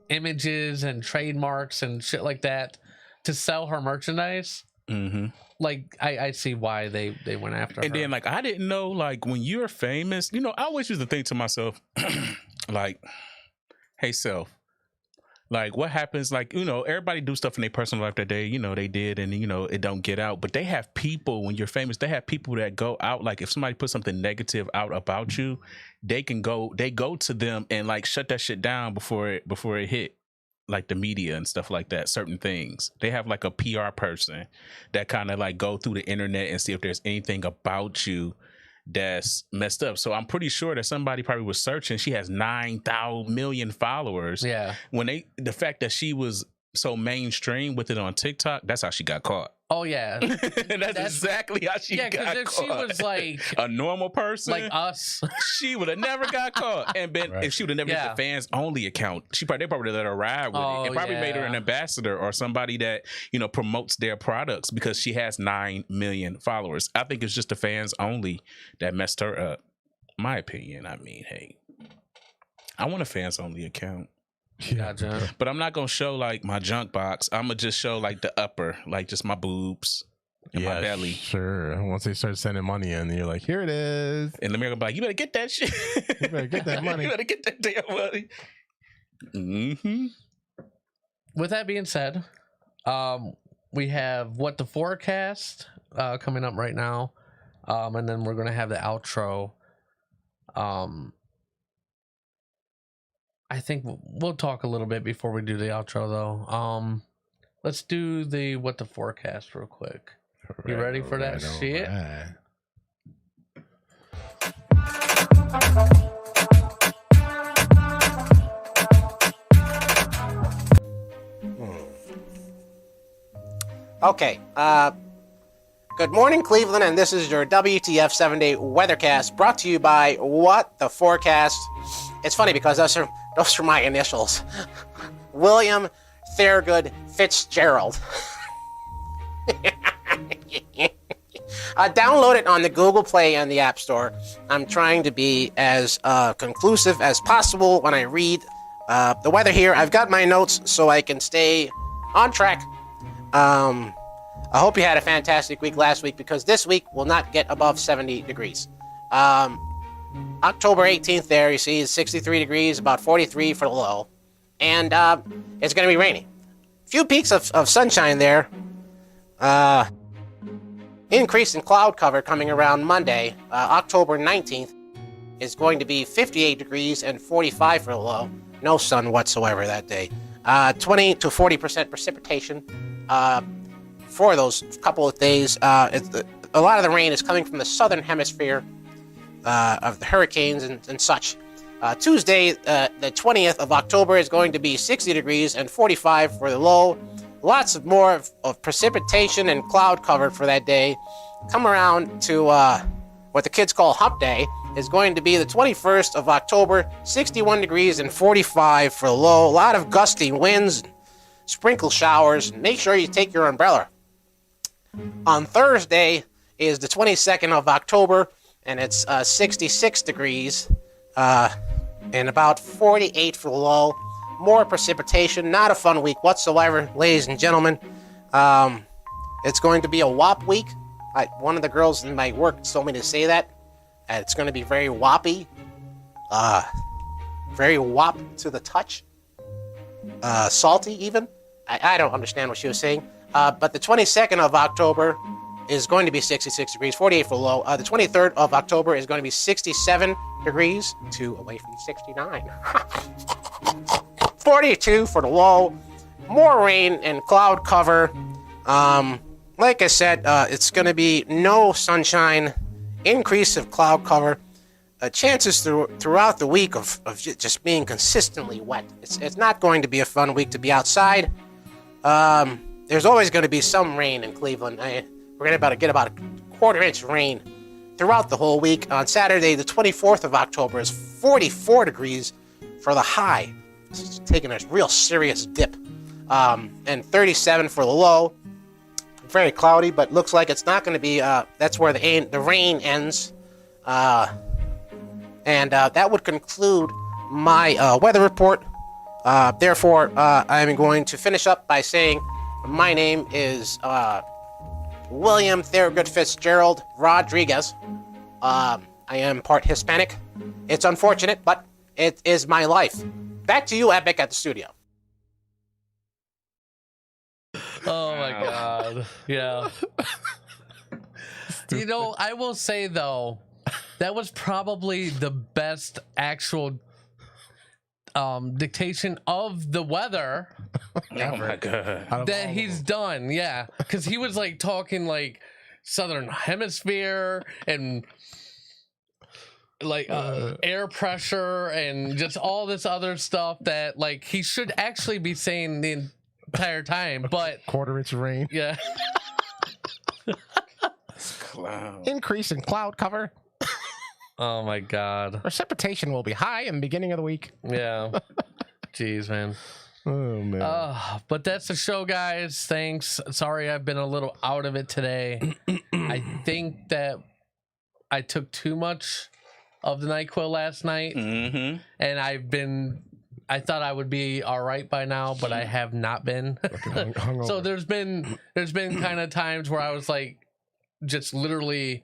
images and trademarks and shit like that to sell her merchandise, Mm-hmm. Like I see why they went after her. And then, like, I didn't know, like, when you're famous, you know, I always used to think to myself, like, hey, self, like, what happens, like, you know, everybody do stuff in their personal life that they, you know, they did and, you know, it don't get out. But they have people, when you're famous, they have people that go out, like, if somebody puts something negative out about you, they go to them and, like, shut that shit down before it hit, like, the media and stuff like that, certain things. They have, like, a PR person that kind of, like, go through the internet and see if there's anything about you that's messed up. So I'm pretty sure that somebody probably was searching. She has 9,000 million followers. Yeah. The fact that she was so mainstream with it on TikTok, that's how she got caught. Oh yeah, that's exactly how she got caught. if she was like a normal person, like us, she would have never got caught. And been if she would have never used the fans only account, they probably let her ride with it, and probably made her an ambassador or somebody that, you know, promotes their products because she has 9 million followers. I think it's just the fans only that messed her up. My opinion. I mean, hey, I want a fans only account. Gotcha. But I'm not gonna show like my junk box. I'm gonna just show like the upper, like just my boobs and my belly. Sure. Once they start sending money in, you're like, here it is. And the mirror be like, you better get that shit. You better get that money. You better get that damn money. Mm-hmm. With that being said, we have what the forecast coming up right now, and then we're gonna have the outro. I think we'll talk a little bit before we do the outro, though. Let's do the what the forecast real quick. You ready for that shit? Okay. Good morning, Cleveland, and this is your WTF 7-day weathercast brought to you by What the Forecast. It's funny because those are my initials. William Thurgood Fitzgerald. Download it on the Google Play and the App Store. I'm trying to be as conclusive as possible when I read the weather here. I've got my notes so I can stay on track. I hope you had a fantastic week last week because this week will not get above 70 degrees. October 18th there, you see, is 63 degrees, about 43 for the low. And it's going to be rainy. Few peaks of sunshine there. Increase in cloud cover coming around Monday. October 19th is going to be 58 degrees and 45 for the low. No sun whatsoever that day. 20 to 40% precipitation for those couple of days. A lot of the rain is coming from the southern hemisphere of the hurricanes and such. Tuesday, the 20th of October, is going to be 60 degrees and 45 for the low. Lots of more of precipitation and cloud cover for that day. Come around to what the kids call Hump Day, is going to be the 21st of October, 61 degrees and 45 for the low. A lot of gusty winds, sprinkle showers. Make sure you take your umbrella. On Thursday is the 22nd of October, and it's 66 degrees and about 48 for the low. More precipitation. Not a fun week whatsoever, ladies and gentlemen. It's going to be a WAP week. One of the girls in my work told me to say that. It's going to be very WAPy. Very WAP to the touch. Salty, even. I don't understand what she was saying. But the 22nd of October is going to be 66 degrees, 48 for the low. The 23rd of October is going to be 67 degrees, 2 away from 69. 42 for the low. More rain and cloud cover. Like I said, it's going to be no sunshine, increase of cloud cover. Chances throughout the week of just being consistently wet. It's not going to be a fun week to be outside. There's always going to be some rain in Cleveland. We're going to get about a quarter-inch rain throughout the whole week. On Saturday, the 24th of October, is 44 degrees for the high. It's taking a real serious dip. And 37 for the low. Very cloudy, but looks like it's not going to be... that's where the rain ends. And that would conclude my weather report. Therefore, I'm going to finish up by saying my name is William Thurgood Fitzgerald Rodriguez. I am part Hispanic. It's unfortunate, but it is my life. Back to you, Epic, at the studio. Oh my God. Yeah. You know, I will say though, that was probably the best actual dictation of the weather Oh my God. that he's done. Yeah, because he was like talking like Southern Hemisphere and like air pressure and just all this other stuff that like he should actually be saying the entire time, but Quarter-inch rain. yeah. Clown. Increase in cloud cover. Oh my God. Precipitation will be high in the beginning of the week. Yeah. Jeez, man. Oh man. But that's the show, guys. Thanks. Sorry I've been a little out of it today. I think that I took too much of the NyQuil last night. Mm-hmm. And I thought I would be all right by now, but I have not been. So there's been kind of times where I was like, just literally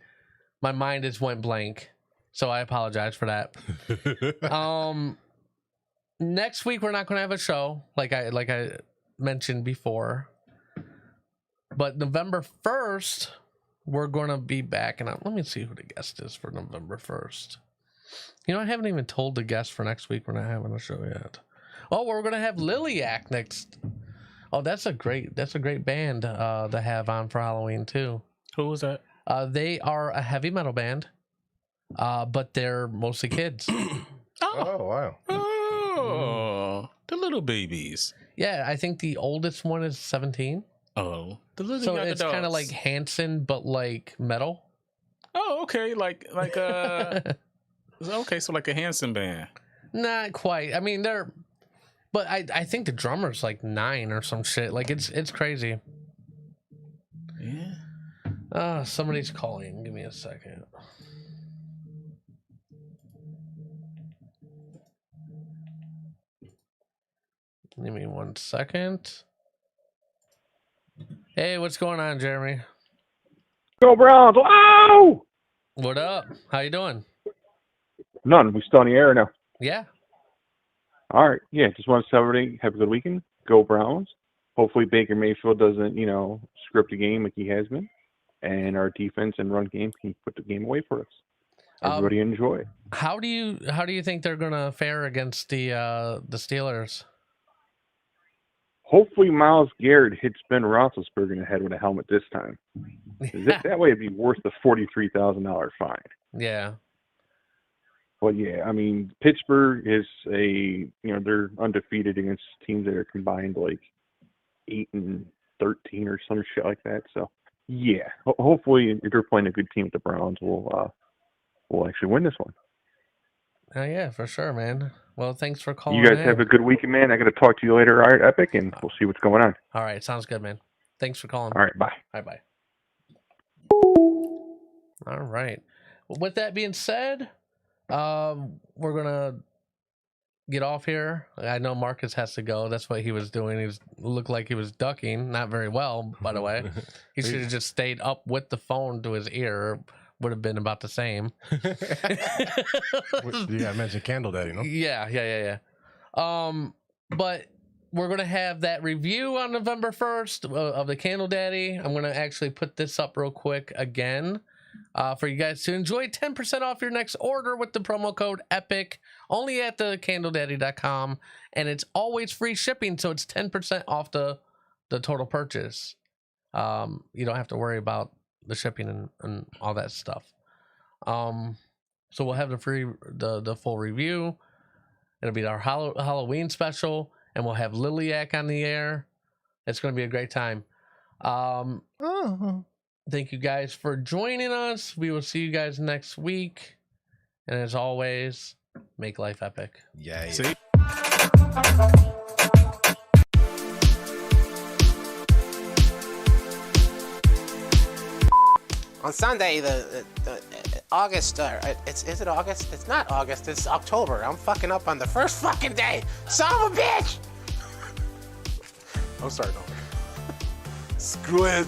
my mind just went blank. So I apologize for that. Next week we're not going to have a show like I mentioned before. But November 1st we're going to be back, and let me see who the guest is for November 1st. You know, I haven't even told the guest for next week. We're not having a show yet. Oh, we're going to have Liliac next. Oh, that's a great band to have on for Halloween too. Who was that? They are a heavy metal band, but they're mostly kids. Oh wow. Oh, the little babies. Yeah, I think the oldest one is 17. Oh, the little So young it's kind of adults. like Hanson, but like metal. Oh, okay, like okay, so like a Hanson band. Not quite. I mean, but I think the drummer's like 9 or some shit. Like it's crazy. Yeah. Somebody's calling. Give me a second. Give me 1 second. Hey, what's going on, Jeremy? Go Browns! Wow! What up? How you doing? None. We still on the air now. Yeah. All right. Yeah. Just want to tell everybody have a good weekend. Go Browns. Hopefully Baker Mayfield doesn't, script the game like he has been, and our defense and run game can put the game away for us. Everybody enjoy. How do you think they're gonna fare against the Steelers? Hopefully Myles Garrett hits Ben Roethlisberger in the head with a helmet this time. That way it'd be worth the $43,000 fine. Yeah. But yeah, I mean, Pittsburgh is they're undefeated against teams that are combined like 8-13 or some shit like that. So yeah, hopefully if they're playing a good team with the Browns, we'll actually win this one. Oh yeah, for sure, man. Well, thanks for calling. You guys have a good weekend, man. I got to talk to you later, all right, Epic, and we'll see what's going on. All right, sounds good, man. Thanks for calling. All right, bye. Bye. All right. With that being said, we're gonna get off here. I know Marcus has to go. That's what he was doing. He looked like he was ducking, not very well, by the way. He should have just stayed up with the phone to his ear. Would have been about the same. You gotta mention Candle Daddy, no? Yeah. But we're gonna have that review on November 1st of the Candle Daddy. I'm gonna actually put this up real quick again for you guys to enjoy 10% off your next order with the promo code EPIC, only at the candledaddy.com, and it's always free shipping, so it's 10% off the total purchase. You don't have to worry about the shipping and all that stuff. So we'll have the full review. It'll be our Halloween special, and we'll have Liliac on the air. It's going to be a great time. Thank you guys for joining us. We will see you guys next week. And as always, make life epic. Yeah. See? On Sunday, the August, is it August? It's not August, it's October. I'm fucking up on the first fucking day. Son of a bitch! I'm starting over. Screw it.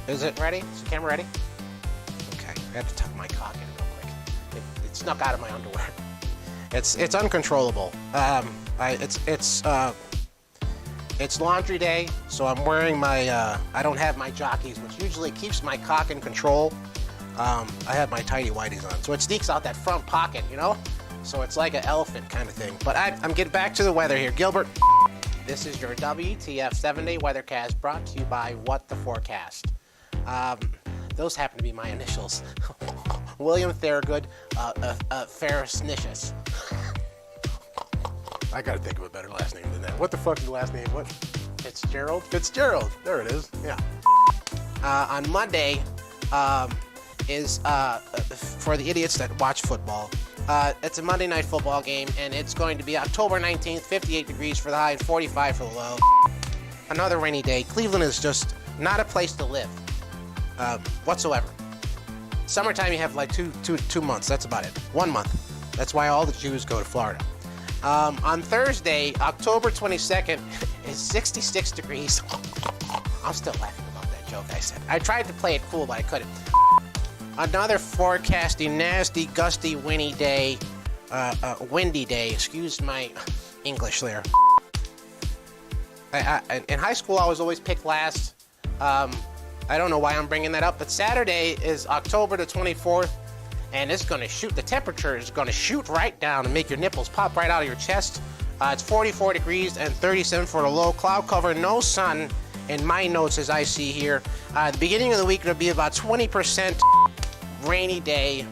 Is it ready? Is the camera ready? Okay, I have to tuck my cock in real quick. It snuck out of my underwear. It's uncontrollable. It's laundry day, so I'm wearing my, I don't have my jockeys, which usually keeps my cock in control. I have my tighty whities on, so it sneaks out that front pocket, you know? So it's like an elephant kind of thing. But I'm getting back to the weather here. Gilbert, this is your WTF 7-day weathercast brought to you by What the Forecast. Those happen to be my initials. William Thorogood, Ferrisnicious. I gotta think of a better last name than that. What the fuck is the last name? What? Fitzgerald? Fitzgerald. There it is. Yeah. On Monday is for the idiots that watch football. It's a Monday night football game, and it's going to be October 19th, 58 degrees for the high and 45 for the low. Another rainy day. Cleveland is just not a place to live whatsoever. Summertime, you have like two months. That's about it. 1 month. That's why all the Jews go to Florida. On Thursday, October 22nd, is 66 degrees. I'm still laughing about that joke I said. I tried to play it cool, but I couldn't. Another forecasting, nasty, gusty, windy day. Excuse my English there. In high school, I was always picked last. I don't know why I'm bringing that up, but Saturday is October the 24th, and it's going to shoot. The temperature is going to shoot right down and make your nipples pop right out of your chest. It's 44 degrees and 37 for the low. Cloud cover, no sun in my notes as I see here. The beginning of the week, it'll be about 20% rainy day.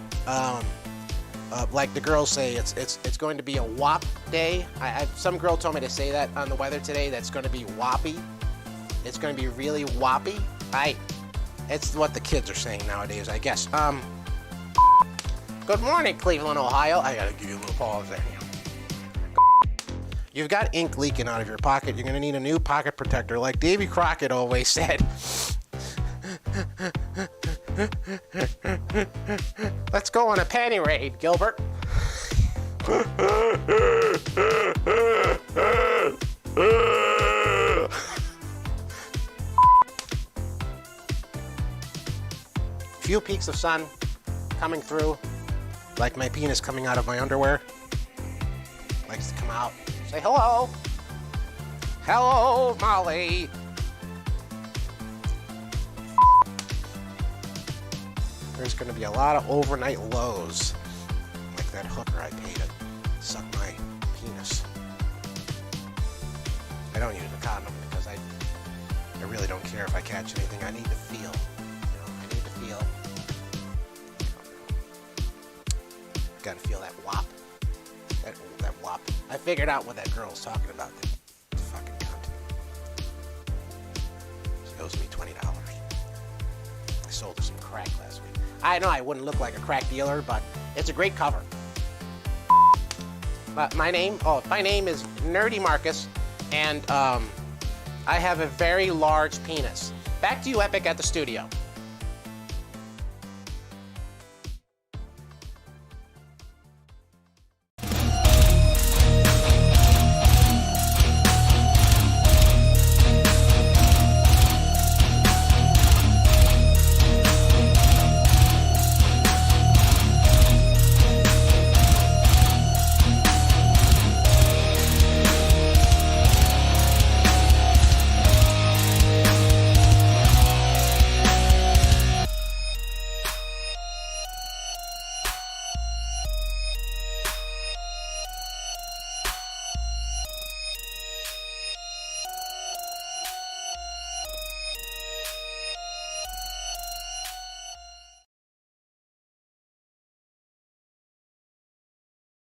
Like the girls say, it's going to be a wop day. Some girl told me to say that on the weather today. That's going to be woppy. It's going to be really woppy. It's what the kids are saying nowadays, I guess. Good morning, Cleveland, Ohio. I gotta give you a little pause there. You've got ink leaking out of your pocket. You're gonna need a new pocket protector, like Davy Crockett always said. Let's go on a panty raid, Gilbert. Few peaks of sun coming through, like my penis coming out of my underwear. Likes to come out. Say hello. Hello, Molly. There's going to be a lot of overnight lows, like that hooker I paid to suck my penis. I don't use a condom because I really don't care if I catch anything. I need to feel. I need to feel. Gotta feel that whop. That whop. I figured out what that girl's talking about. The fucking cunt. She owes me $20. I sold her some crack last week. I know I wouldn't look like a crack dealer, but it's a great cover. But my name is Nerdy Marcus, and I have a very large penis. Back to you, Epic, at the studio.